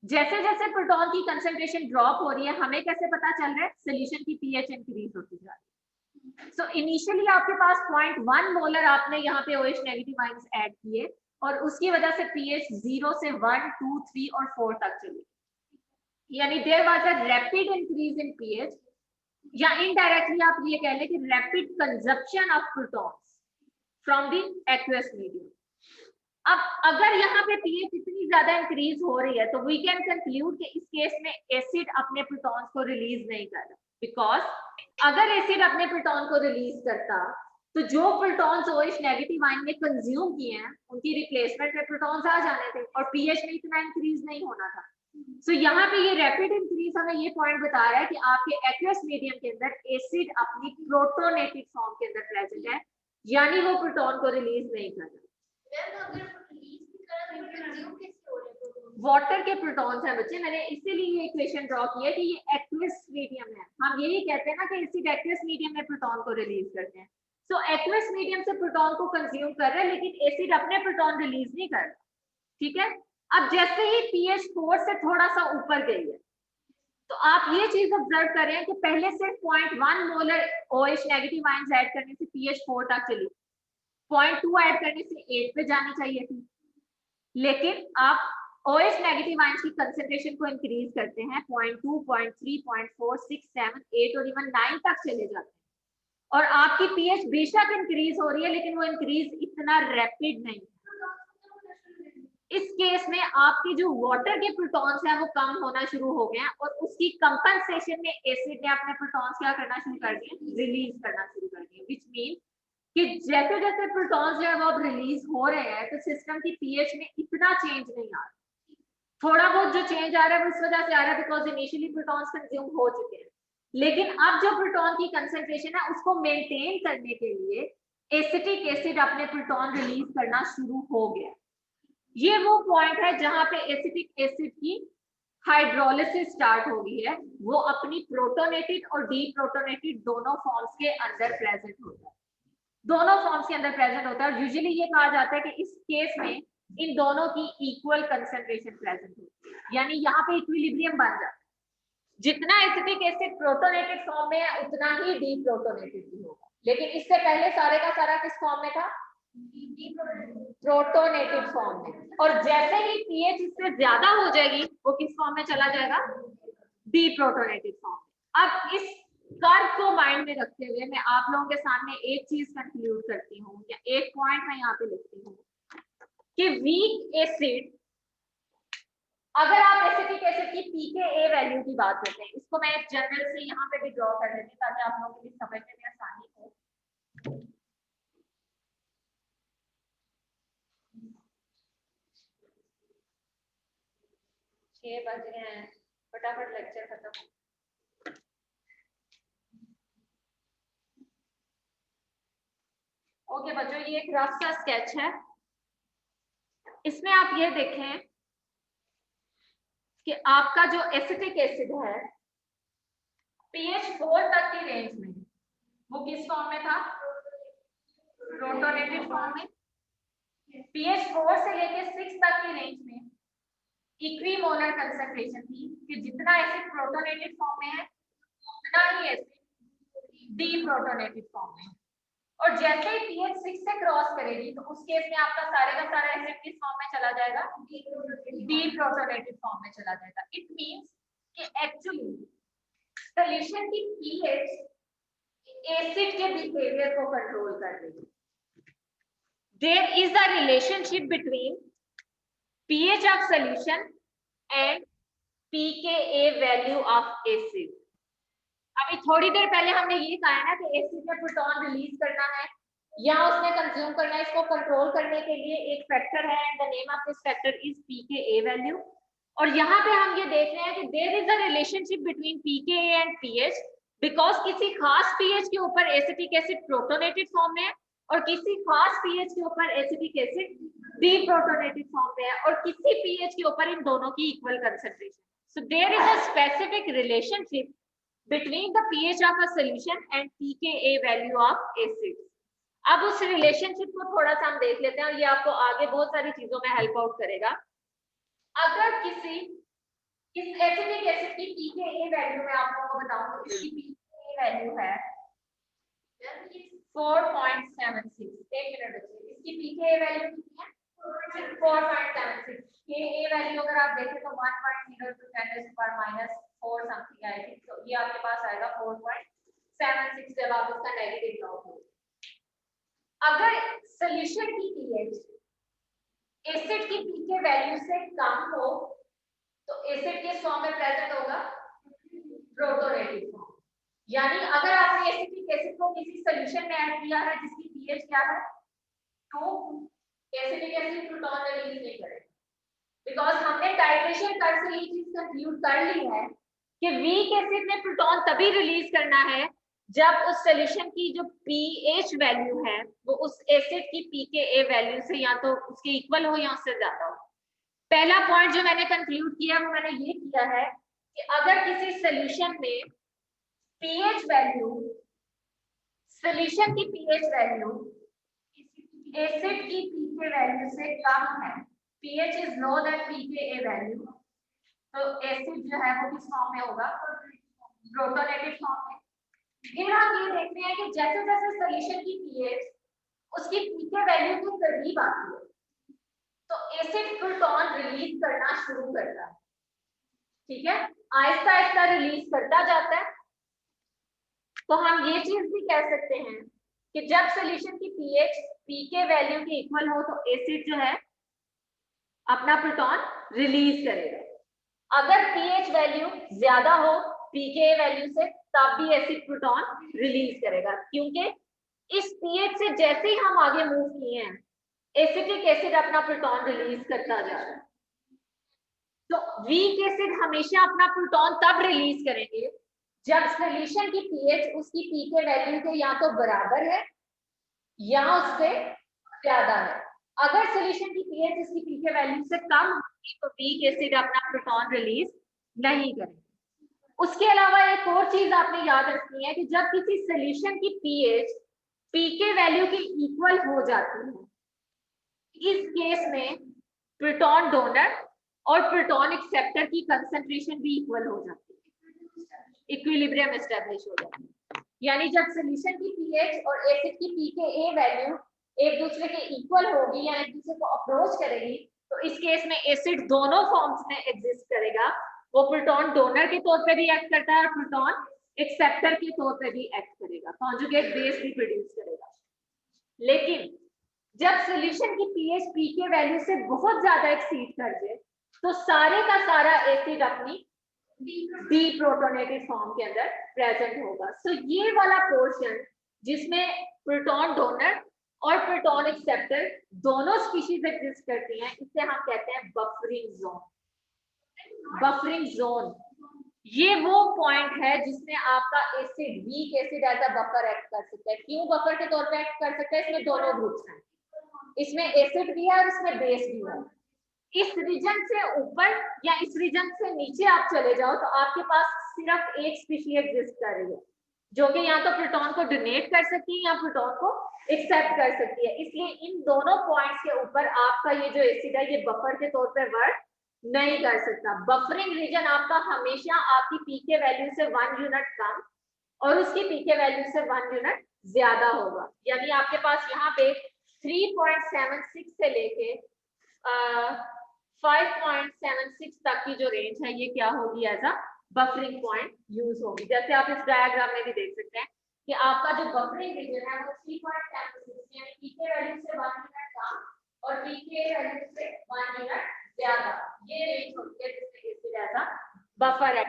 जैसे जैसे प्रोटॉन की कंसंट्रेशन ड्रॉप हो रही है, हमें कैसे पता चल रहा है? सॉल्यूशन की पीएच इंक्रीज होती जा रही है। सो इनिशियली आपके पास 0.1 मोलर आपने यहाँ पे OH नेगेटिव आयंस ऐड किए और उसकी वजह से पीएच 0 से 1, 2, 3 और 4 तक चली, यानी there was a rapid increase in pH, या इनडायरेक्टली आप ये कह लें कि rapid consumption of protons from the aqueous medium. अब अगर यहाँ पे पीएच इतनी ज्यादा इंक्रीज हो रही है तो वी कैन कंक्लूड कि इस केस में एसिड अपने प्रोटॉन्स को रिलीज नहीं कर रहा, बिकॉज अगर एसिड अपने प्रोटॉन को रिलीज करता तो जो प्रोटॉन्स OH नेगेटिव आयन में कंज्यूम किए हैं उनकी रिप्लेसमेंट में प्रोटॉन्स आ जाने थे और पीएच में इतना इंक्रीज नहीं होना था। सो यहाँ पे ये रैपिड इंक्रीज हमें ये पॉइंट बता रहा है कि आपके एक्वस मीडियम के अंदर एसिड अपनी प्रोटोनेटेड फॉर्म के अंदर प्रेजेंट है, यानी वो प्रोटॉन को रिलीज नहीं कर रहा। वाटर के प्रोटॉन्स हैं बच्चे, मैंने इसीलिए ये इक्वेशन ड्रॉ की है कि ये एक्वस मीडियम है। हम यही कहते हैं ना कि एसिड एक्वस मीडियम में प्रोटॉन को रिलीज करते हैं। सो एक्वस मीडियम से प्रोटॉन को कंज्यूम कर रहे हैं लेकिन एसिड अपने प्रोटॉन रिलीज नहीं कर रहा, ठीक है। अब जैसे ही पीएच 4 से थोड़ा सा ऊपर गई है तो आप ये चीज ऑब्जर्व कर रहे हैं कि पहले से 0.1 molar OH negative ions add करने से पीएच 4 तक चली, 0.2 ऐड करने से 8 पे जानी चाहिए थी, लेकिन आप OH नेगेटिव आयंस की कंसंट्रेशन को इंक्रीज करते हैं 0.2, 0.3, 0.4, 6, 7, 8 और इवन 9 तक चले जाते हैं और आपकी पीएच बेशक इंक्रीज हो रही है लेकिन वो इंक्रीज इतना रैपिड नहीं। इस केस में आपके जो वाटर के प्रोटॉन्स हैं वो कम होना शुरू हो गए हैं और उसकी कंपनसेशन में एसिड ने अपने प्रोटॉन्स क्या करना शुरू कर दिए? रिलीज करना शुरू कर दिए, व्हिच मीन कि जैसे जैसे प्रोटॉन्स जो है वो अब रिलीज हो रहे हैं तो सिस्टम की पीएच में इतना चेंज नहीं आ रहा। थोड़ा बहुत जो चेंज आ रहा है वो इस वजह से आ रहा है बिकॉज इनिशियली प्रोटॉन्स कंज्यूम हो चुके हैं, लेकिन अब जो प्रोटॉन की कंसंट्रेशन है उसको मेंटेन करने के लिए एसिटिक एसिड अपने प्रोटॉन रिलीज करना शुरू हो गया। ये वो पॉइंट है जहां पे एसिटिक एसिड की हाइड्रोलिसिस स्टार्ट हो गई है, वो अपनी प्रोटोनेटेड और डीप्रोटोनेटेड दोनों फॉर्म्स के अंदर प्रेजेंट होता है, दोनों फॉर्म्स के अंदर प्रेजेंट होता है और यूजुअली ये कहा जाता है कि इस केस में इन दोनों की इक्वल कंसंट्रेशन प्रेजेंट होती है, यानी यहाँ पे इक्विलिब्रियम बन जाता है। जितना एसिटिक एसिड प्रोटोनेटेड फॉर्म में है उतना ही डीप्रोटोनेटेड भी होगा, लेकिन इससे पहले सारे का सारा किस फॉर्म में था? प्रोटोनेटेड फॉर्म में, और जैसे ही पीएच इससे ज्यादा हो जाएगी वो किस फॉर्म में चला जाएगा? डीप्रोटोनेटेड फॉर्म में। अब इस कर्व को माइंड में रखते हुए मैं आप लोगों के सामने एक चीज कंक्लूड करती हूँ या एक पॉइंट मैं यहाँ पे लिखती हूँ कि वीक एसिड, अगर आप एसिटिक एसिड की pKa वैल्यू की बात करते हैं, इसको मैं एक जनरल से यहाँ पे भी ड्रॉ कर देती हूँ ताकि आप लोगों के लिए समझने में आसानी हो। 6 बज गए हैं, फटाफट लेक्चर खत्म। ओके बच्चों, ये एक रफ सा स्केच है, इसमें आप ये देखें कि आपका जो एसिटिक एसिड है पीएच 4 तक की रेंज में वो किस फॉर्म में था? प्रोटोनेटेड फॉर्म में। पीएच 4 से लेके 6 तक की रेंज में इक्विमोलर कंसंट्रेशन थी कि जितना एसिड प्रोटोनेटेड फॉर्म में है उतना ही एसिड डीप्रोटोनेटेड फॉर्म में, और जैसे ही पीएच 6 से क्रॉस करेगी तो उस केस में आपका सारे का सारा एसिड किस फॉर्म में चला जाएगा? डीप्रोटोनेटेड फॉर्म में चला जाएगा। इट मींस कि एक्चुअली सॉल्यूशन की पीएच एसिड के बिहेवियर को कंट्रोल कर रही है। There is a relationship between pH of solution and pKa value of acid. अभी थोड़ी देर पहले हमने ये कहा है ना कि एसिड में प्रोटॉन रिलीज करना है या उसने कंज्यूम करना है, इसको कंट्रोल करने के लिए एक फैक्टर है and the name of this factor is pKa value. और यहाँ पे हम ये देख रहे हैं कि there is a relationship between pKa and pH, because किसी खास pH के ऊपर एसिटिक एसिड प्रोटोनेटेड फॉर्म में है और किसी खास pH के ऊपर एसिटिक एसिड डीप्रोटोनेटेड फॉर्म में है और किसी pH के ऊपर इन दोनों की equal concentration. So there is a specific relationship between the pH of a solution and pKa value of acid। अब उस रिलेशनशिप को थोड़ा सा हम देख लेते हैं और ये आपको आगे बहुत सारी चीजों में हेल्प आउट करेगा। अगर किसी इस एसिटिक एसिड की pKa वैल्यू में आप लोगों को बताऊं तो इसकी pKa वैल्यू है 4.76। एक मिनट बच्चे, इसकी pKa वैल्यू कितनी है? 4.76। Ka वैल्यू अगर आप देखें तो 1.02 10 to the power minus 4 something आएगी, तो ये आपके पास आएगा 4.76 जब आप इसका नेगेटिव लॉग हो। अगर सॉल्यूशन की pH एसिड की pK वैल्यू से कम हो तो एसिड के फॉर्म में प्रेजेंट होगा प्रोटोनेटेड फॉर्म। यानी अगर आपने एसिटिक एसिड को किसी सॉल्यूशन में ऐड किया है जिसकी pH क्या है 2, एसिटिक एसिड प्रोटॉन रिलीज नहीं करेगा, बिकॉज हमने टाइट्रेशन कर से ये चीज कंक्लूड कर ली है कि वीक एसिड ने प्रोटॉन तभी रिलीज करना है जब उस सॉल्यूशन की जो pH वैल्यू है वो उस एसिड की pKa वैल्यू से या तो उसके इक्वल हो या उससे ज्यादा हो। पहला पॉइंट जो मैंने कंक्लूड किया वो मैंने ये किया है कि अगर किसी सॉल्यूशन में pH वैल्यू सॉल्यूशन की pH वैल्यू एसिड की pK वैल्यू से कम है, pH is low than pKa value, तो एसिड जो है वो किस फॉर्म में होगा? प्रोटोनेटेड फॉर्म में। फिर हम ये देखते हैं कि जैसे जैसे सॉल्यूशन की pH उसकी pK वैल्यू के करीब आती है तो एसिड प्रोटॉन रिलीज करना शुरू करता है। ठीक है, आहिस्ता आहिस्ता रिलीज करता जाता है। तो हम ये चीज भी कह सकते हैं कि जब सॉल्यूशन की pH pK वैल्यू के इक्वल हो तो एसिड जो है अपना प्रोटॉन रिलीज करेगा। अगर pH वैल्यू ज्यादा हो pKa वैल्यू से तब भी एसिड प्रोटॉन रिलीज करेगा, क्योंकि इस pH से जैसे ही हम आगे मूव किए हैं एसिटिक एसिड अपना प्रोटॉन रिलीज करता जा रहा है। तो वीक एसिड हमेशा अपना प्रोटॉन तब रिलीज करेंगे जब सॉल्यूशन की pH उसकी pK वैल्यू के या तो बराबर है या उससे ज्यादा है। अगर सॉल्यूशन की pH उसकी pK वैल्यू से कम होगी तो वीक एसिड अपना प्रोटॉन रिलीज नहीं करेंगे। उसके अलावा एक और चीज आपने याद रखनी है कि जब किसी सॉल्यूशन की pH pK वैल्यू के इक्वल हो जाती है, इस केस में प्रोटॉन डोनर और प्रोटॉन एक्सेप्टर की कंसंट्रेशन भी इक्वल हो जाती है, इक्विलिब्रियम एस्टैब्लिश हो जाता है। यानी जब सॉल्यूशन की pH और एसिड की pKa वैल्यू एक दूसरे के इक्वल होगी या एक दूसरे को अप्रोच करेगी तो इस केस में एसिड दोनों फॉर्म्स में एग्जिस्ट करेगा। वो प्रोटॉन डोनर के तौर पे भी एक्ट करता है और प्रोटॉन एक्सेप्टर के तौर पे भी एक्ट करेगा, कॉन्जुगेट बेस भी प्रोड्यूस करेगा। लेकिन जब सॉल्यूशन की pH pK वैल्यू से बहुत ज्यादा एक्सीड कर जाए तो सारे का सारा एसिड अपनी डीप्रोटोनेटेड फॉर्म के अंदर प्रेजेंट होगा। सो ये वाला पोर्शन जिसमें प्रोटॉन डोनर और प्रोटॉन एक्सेप्टर दोनों स्पीशीज एग्जिस्ट करती हैं, इसे हम कहते हैं बफरिंग जोन। बफरिंग जोन ये वो पॉइंट है जिसमें आपका acid weak acid as a buffer act कर सकता है। क्यों बफर के तौर पे एक्ट कर सकता है? इसमें दोनों ग्रुप्स हैं, इसमें एसिड भी है और इसमें बेस भी है। इस रीजन से ऊपर या इस रीजन से नीचे आप चले जाओ तो आपके पास सिर्फ एक स्पीशीज एग्जिस्ट कर रही है जो कि या तो प्रोटॉन को डोनेट कर सकती है या प्रोटॉन को एक्सेप्ट कर सकती है। इसलिए इन दोनों पॉइंट्स के ऊपर आपका ये जो एसिड है ये बफर के तौर पे वर्क नहीं कर सकता। बफरिंग रीजन आपका हमेशा आपकी पीके वैल्यू से 1 यूनिट कम और उसकी पीके वैल्यू से 1 यूनिट ज्यादा होगा। यानी आपके पास यहाँ पे 3.76 से लेके 5.76 तक की जो रेंज है ये क्या होगी? As a buffering point use होगी। जैसे आप इस डायग्राम में भी देख सकते हैं कि आपका जो बफरिंग रीजन है वो 3.76 यानी पीके वैल्यू से 1 मिनट कम और पीके वैल्यू से 1 मिनट ज्यादा, ये रेंज होती है जिसमें एसिड ऐसा बफर है।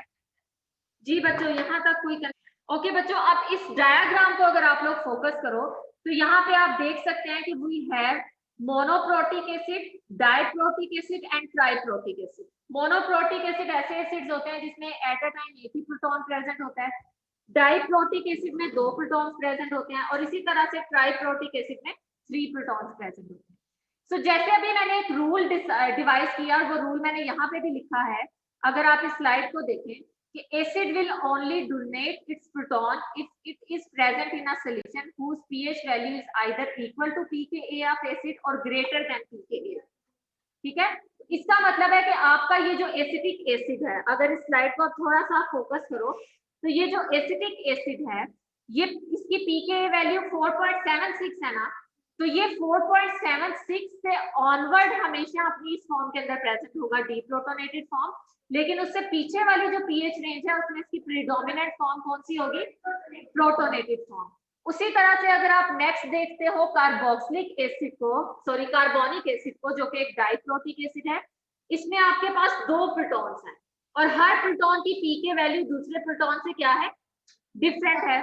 जी बच्चों यहाँ तक कोई ओके बच्चों, अब इस डायग्राम को अगर आप लोग फोकस करो तो यहाँ पे आप देख सकते हैं कि we have monoprotic acid, diprotic acid and triprotic acid. Monoprotic acid ऐसे एसिड्स होते हैं जिसमें एट अ टाइम एक ही प्रोटॉन प्रेजेंट होता है, डाइप्रोटिक एसिड में 2 प्रोटॉन्स प्रेजेंट होते हैं और इसी तरह से ट्राइप्रोटिक एसिड में 3 प्रोटॉन्स प्रेजेंट होते हैं। सो जैसे अभी मैंने एक रूल डिवाइस किया, वो रूल मैंने यहाँ पे भी लिखा है, अगर आप इस स्लाइड को देखें कि acid will only donate its proton if it is present in a solution whose pH value is either equal to pKa of acid or greater than pKa। ठीक है, इसका मतलब है कि आपका ये जो एसिटिक एसिड है, अगर इस स्लाइड को थोड़ा सा फोकस करो तो ये जो एसिटिक एसिड है ये इसकी पीके वैल्यू 4.76 है ना, तो ये 4.76 से ऑनवर्ड हमेशा अपनी इस फॉर्म के अंदर प्रेजेंट होगा, डीप्रोटोनेटेड फॉर्म। लेकिन उससे पीछे वाली जो पीएच रेंज है उसमें इसकी प्रीडोमिनेंट फॉर्म कौन सी होगी, प्रोटोनेटेड फॉर्म। उसी तरह से अगर आप नेक्स्ट देखते हो कार्बोक्सिलिक एसिड को, सॉरी कार्बोनिक एसिड को, जो कि एक डाइप्रोटिक एसिड है, इसमें आपके पास 2 प्रोटॉन्स हैं और हर प्रोटॉन की पीके वैल्यू दूसरे प्रोटॉन से क्या है, डिफरेंट है।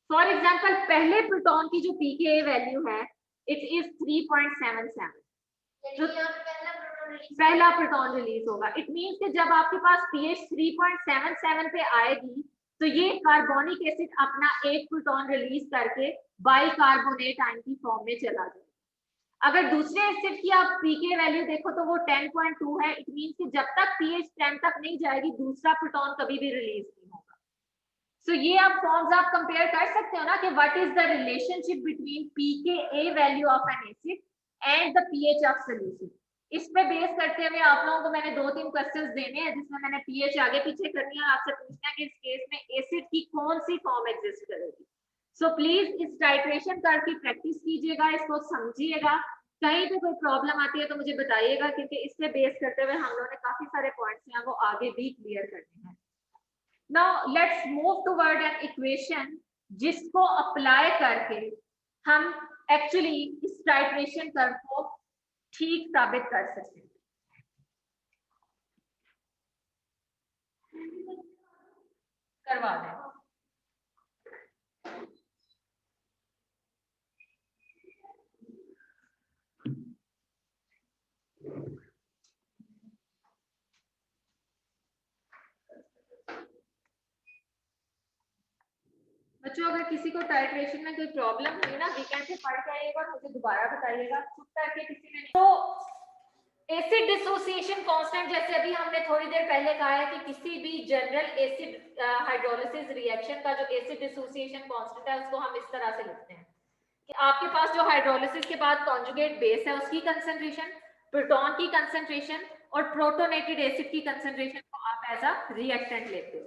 फॉर एग्जांपल पहले प्रोटॉन की जो पीके वैल्यू है इट इज 3.77, तो पहला प्रोटॉन रिलीज होगा। इट मींस कि जब आपके पास पीएच 3.77 पे आएगी तो ये कार्बोनिक एसिड अपना एक प्रोटॉन रिलीज करके बाइकार्बोनेट आयन की फॉर्म में चला जाएगा। अगर दूसरे एसिड की आप पीके वैल्यू देखो तो वो 10.2 है। इट मींस कि जब तक पीएच 10 तक नहीं जाएगी दूसरा प्रोटॉन कभी भी रिलीज नहीं होगा। सो ये आप फॉर्म्स आप कंपेयर कर सकते हो ना कि what is the relationship between pK value of an acid and the pH of solution. इस पे बेस करते हुए आप लोगों को मैंने 2-3 क्वेश्चंस देने हैं जिसमें मैंने पीएच आगे पीछे करनी है, आपसे पूछना है कि इस केस में एसिड की कौन सी फॉर्म एग्जिस्ट करेगी। सो प्लीज इस टाइट्रेशन कर्व की प्रैक्टिस कीजिएगा, इसको समझिएगा, कहीं पे कोई प्रॉब्लम आती है तो मुझे बताइएगा, क्योंकि इससे बेस करते हुए हम लोगों ने काफी सारे पॉइंट्स हैं वो आगे भी क्लियर करने हैं। Now let's move toward an equation जिसको अप्लाई करके हम एक्चुअली इस टाइट्रेशन कर्व को ठीक साबित कर सकते हैं। करवा दें। बच्चों अगर किसी को टाइट्रेशन में कोई प्रॉब्लम हुई ना, वीकेंड से पढ़ के आइएगा, मुझे दोबारा बताइएगा, चुप करके किसी ने। तो एसिड डिसोसिएशन कांस्टेंट, जैसे अभी हमने थोड़ी देर पहले कहा है कि किसी भी जनरल एसिड हाइड्रोलिसिस रिएक्शन का जो एसिड डिसोसिएशन कांस्टेंट है उसको हम इस तरह से लिखते हैं कि आपके पास जो हाइड्रोलिसिस के बाद कॉन्जुगेट बेस है उसकी कंसंट्रेशन, प्रोटॉन की कंसंट्रेशन और प्रोटोनेटेड एसिड की कंसंट्रेशन को आप एज अ रिएक्टेंट लेते हो।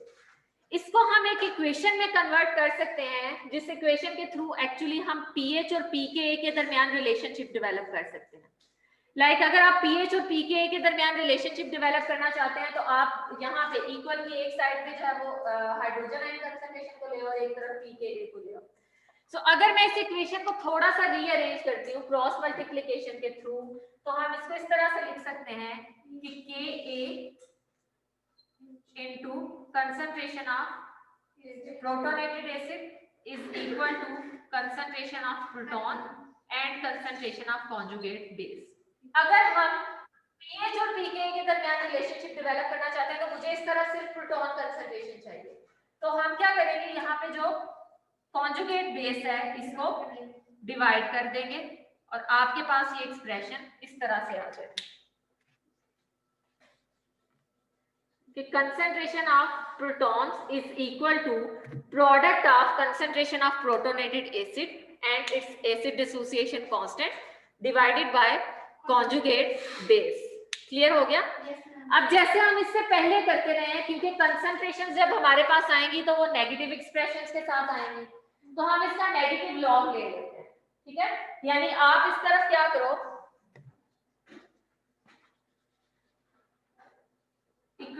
इसको हम एक इक्वेशन में कन्वर्ट कर सकते हैं जिस इक्वेशन के थ्रू एक्चुअली हम पीएच और पीके के दरमियान रिलेशनशिप डेवलप कर सकते हैं। लाइक अगर आप पीएच और पीके के दरमियान रिलेशनशिप डेवलप करना चाहते हैं तो आप यहाँ पे इक्वल की एक साइड पे जो है वो हाइड्रोजन आयन कंसंट्रेशन को ले और एक तरफ पीके को ले। सो अगर मैं इस इक्वेशन को थोड़ा सा रीअरेंज करती हूँ क्रॉस मल्टीप्लिकेशन के थ्रू, तो हम इसको इस तरह से लिख सकते हैं कि Ka into concentration of protonated acid is equal to concentration of proton and concentration of conjugate base। अगर हम pH और pKa के दरमियान रिलेशनशिप डेवलप करना चाहते हैं तो मुझे इस तरह सिर्फ प्रोटॉन कंसंट्रेशन चाहिए, तो हम क्या करेंगे, यहाँ पे जो कॉन्जुगेट बेस है इसको डिवाइड कर देंगे और आपके पास ये एक्सप्रेशन इस तरह से आ जाएगी कि concentration of protons is equal to product of concentration of protonated acid and its acid dissociation constant divided by conjugate base। Clear हो गया? अब जैसे हम इससे पहले करते रहे हैं, क्योंकि कंसंट्रेशन जब हमारे पास आएंगी तो वो नेगेटिव एक्सप्रेशंस के साथ आएंगी, तो हम इसका नेगेटिव लॉग ले लेते हैं। ठीक है, यानी आप इस तरफ क्या करो,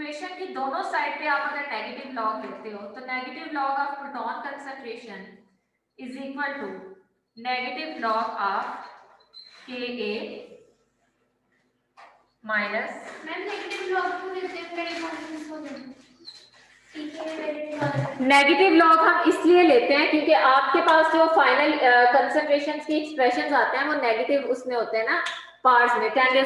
इक्वेशन की दोनों साइड पे आप अगर नेगेटिव लॉग लेते हो तो negative log of proton concentration is equal to negative log of Ka minus negative log हम इसलिए लेते हैं क्योंकि आपके पास जो फाइनल कंसंट्रेशंस की एक्सप्रेशंस आते हैं वो नेगेटिव उसमें होते हैं ना, पार्ट्स में 10⁻⁻⁷,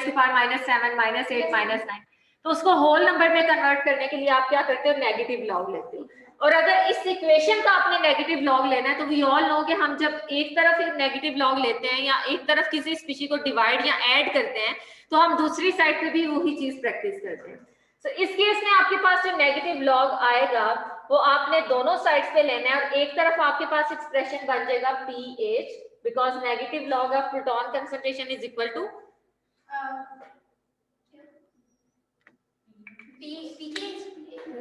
-7, -8, -9, तो उसको होल नंबर में कन्वर्ट करने के लिए आप क्या करते हो, नेगेटिव लॉग लेते हो। और अगर इस इक्वेशन का आपने नेगेटिव लॉग लेना है तो वी ऑल नो कि हम जब एक तरफ एक नेगेटिव लॉग लेते हैं या एक तरफ किसी स्पीशी को डिवाइड या ऐड करते हैं तो हम दूसरी साइड पे भी वही चीज प्रैक्टिस करते हैं। तो इस केस में आपके पास जो नेगेटिव लॉग आएगा वो आपने दोनों साइड्स पे लेना है और एक तरफ आपके पास एक्सप्रेशन बन जाएगा pH, because negative log of proton concentration is equal to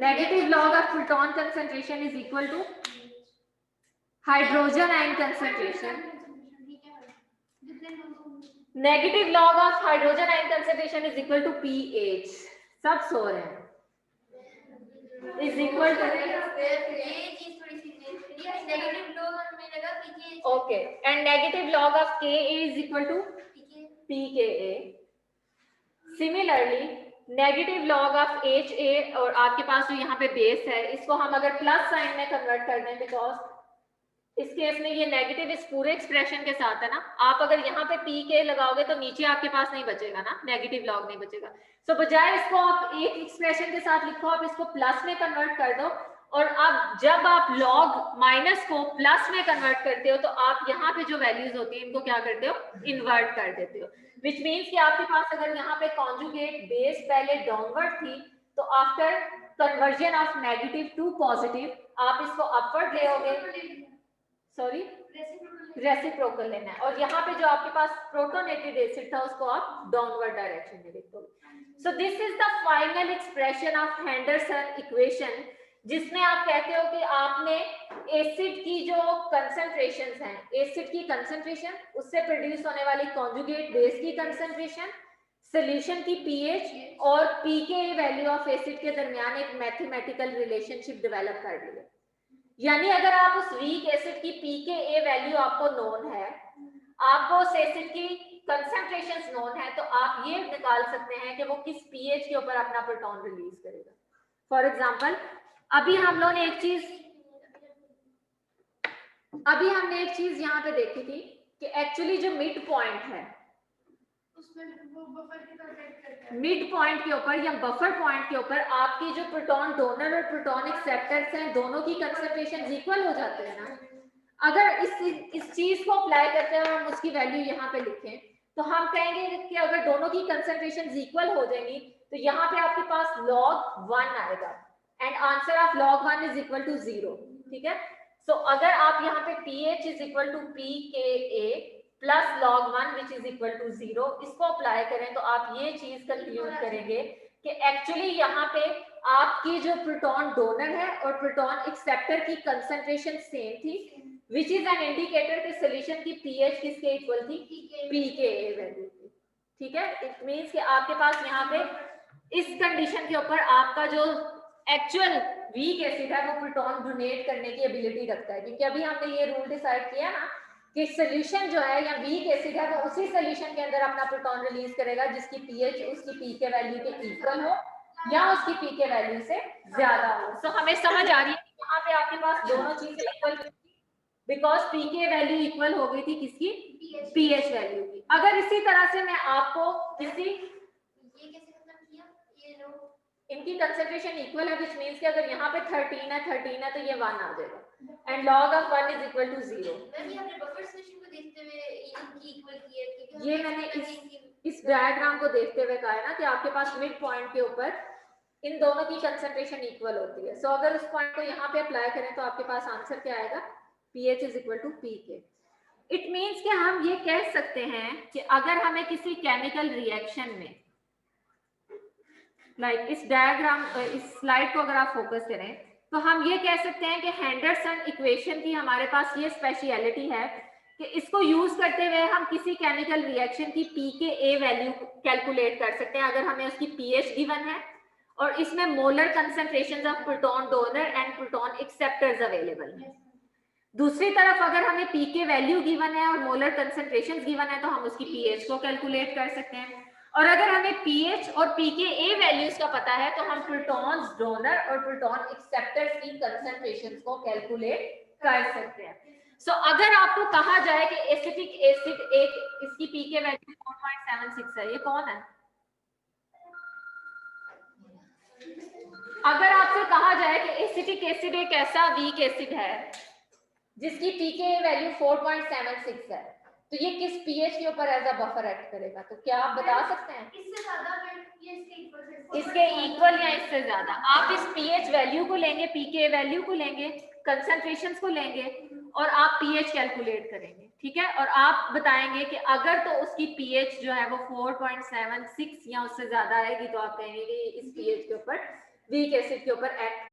negative log of proton concentration is equal to hydrogen ion concentration. Negative log of hydrogen ion concentration is equal to pH. सब सो रहे हैं. Is equal to okay, and negative log of Ka is equal to pKa. Similarly, negative log of HA और आपके पास जो यहाँ पे base है इसको हम अगर प्लस साइन में कन्वर्ट कर दें, बिकॉज इस केस में ये नेगेटिव इस पूरे एक्सप्रेशन के साथ है ना, आप अगर यहाँ पे PK लगाओगे तो नीचे आपके पास नहीं बचेगा ना, नेगेटिव लॉग नहीं बचेगा। सो बजाय इसको आप एक एक्सप्रेशन के साथ लिखो, आप इसको प्लस में कन्वर्ट कर दो और अब जब आप लॉग माइनस को प्लस में कन्वर्ट करते हो तो आप यहाँ पे जो वैल्यूज होती है इनको क्या करते हो, इन्वर्ट कर देते हो, विच मीन्स कि आपके पास अगर यहाँ पे कॉन्जुगेट बेस पहले डाउनवर्ड थी तो after conversion of negative to positive आप इसको अपवर्ड ले होगे, सॉरी रेसिप्रोकल लेना है, और यहाँ पे जो आपके पास प्रोटोनेटेड एसिड था उसको आप डाउनवर्ड डायरेक्शन में लिखोगे। So this is the final expression of Henderson equation, जिसमें आप कहते हो कि आपने एसिड की जो कंसंट्रेशंस हैं, एसिड की कंसंट्रेशन, उससे प्रोड्यूस होने वाली कॉन्जुगेट बेस की कंसंट्रेशन, सॉल्यूशन की पीएच और पीके वैल्यू ऑफ एसिड के दरमियान एक मैथमेटिकल रिलेशनशिप डेवलप कर ली है। यानी अगर आप उस वीक एसिड की पीके वैल्यू आपको नोन है, आपको उस एसिड की कंसंट्रेशंस नोन है, तो आप ये निकाल सकते हैं कि वो किस पीएच के ऊपर अपना प्रोटॉन रिलीज करेगा। फॉर एग्जांपल अभी हमने एक चीज यहाँ पे देखी थी कि एक्चुअली जो मिड पॉइंट है, मिड पॉइंट के ऊपर या बफर पॉइंट के ऊपर आपकी जो प्रोटॉन डोनर और प्रोटॉन एक्सेप्टर्स हैं दोनों की कंसंट्रेशन इक्वल हो जाते हैं ना। अगर इस चीज को अप्लाई करते हैं और हम उसकी वैल्यू यहाँ पे लिखें तो हम कहेंगे कि अगर दोनों की कंसंट्रेशन इक्वल हो जाएंगी तो यहाँ पे आपके पास log 1 आएगा and answer of log 1 is equal to 0। ठीक है, सो अगर आप यहाँ पे pH is equal to pKa plus log 1 which is equal to 0, इसको अप्लाई करें तो आप ये चीज कंक्लूड करेंगे कि एक्चुअली यहाँ पे आपकी जो प्रोटॉन डोनर है और प्रोटॉन एक्सेप्टर की कंसंट्रेशन सेम थी, विच इज एन इंडिकेटर कि सॉल्यूशन की pH किसके इक्वल थी, pKa वैल्यू की। ठीक है, इट मींस कि आपके पास यहाँ पे इस कंडीशन के ऊपर आपका जो एक्चुअल वीक एसिड है वो प्रोटॉन डोनेट करने की एबिलिटी रखता है, क्योंकि अभी हमने ये रूल डिसाइड किया ना कि सॉल्यूशन जो है या वीक एसिड है वो उसी सॉल्यूशन के अंदर अपना प्रोटॉन रिलीज करेगा जिसकी पीएच उसकी पीके वैल्यू के इक्वल हो या उसकी पीके वैल्यू से ज्यादा हो। सो हमें समझ आ रही है कि यहाँ पे आपके पास दोनों चीजें equal, because pK value equal हो गई थी किसकी, पीएच वैल्यू की। अगर इसी तरह से मैं आपको किसी इनकी कंसंट्रेशन इक्वल है, विच मींस कि अगर यहाँ पे 13 है तो ये 1 आ जाएगा and log of 1 is equal to 0। ये मैंने इस डायग्राम को देखते हुए कहा है ना कि आपके पास मिड पॉइंट के ऊपर इन दोनों की कंसंट्रेशन इक्वल होती है। सो अगर उस पॉइंट को यहाँ पे अप्लाई करें तो आपके पास आंसर क्या आएगा, pH is equal to pK। It means कि हम ये कह सकते हैं कि अगर हमें किसी केमिकल रिएक्शन में इस डायग्राम इस स्लाइड को अगर आप फोकस करें तो हम ये कह सकते हैं कि हेंडरसन इक्वेशन की हमारे पास ये स्पेशलिटी है कि इसको यूज करते हुए हम किसी केमिकल रिएक्शन की pKa वैल्यू कैलकुलेट कर सकते हैं अगर हमें उसकी pH गिवन है और इसमें molar concentrations of proton donor and proton acceptors available है। दूसरी तरफ अगर हमें पीके वैल्यू गिवन है और मोलर कंसेंट्रेशंस गिवन है तो हम उसकी पीएच को कैलकुलेट कर सकते हैं। और अगर हमें पीएच और पीकेए वैल्यूज का पता है तो हम प्रोटॉन्स डोनर और प्रोटॉन एक्सेप्टर्स की कंसेंट्रेशंस को कैलकुलेट कर सकते हैं। सो अगर आपको कहा जाए कि एसिटिक एसिड एक इसकी पीके वैल्यू 4.76 है, ये कौन है? अगर आपसे कहा जाए कि एसिटिक एसिड एक ऐसा वीक एसिड है जिसकी पीके वैल्यू 4.76 है, तो ये किस पीएच के ऊपर एज अ बफर एक्ट करेगा? तो क्या आप बता सकते हैं? इससे ज्यादा इसके इक्वल या इससे ज्यादा। आप इस पीएच वैल्यू को लेंगे, पीके वैल्यू को लेंगे, कंसंट्रेशंस को लेंगे और आप पीएच कैलकुलेट करेंगे, ठीक है? और आप बताएंगे कि अगर तो उसकी पीएच जो है वो 4.76 या उससे ज्यादा आएगी तो आप कहेंगे कि इस पीएच के ऊपर वीक एसिड के ऊपर एक्ट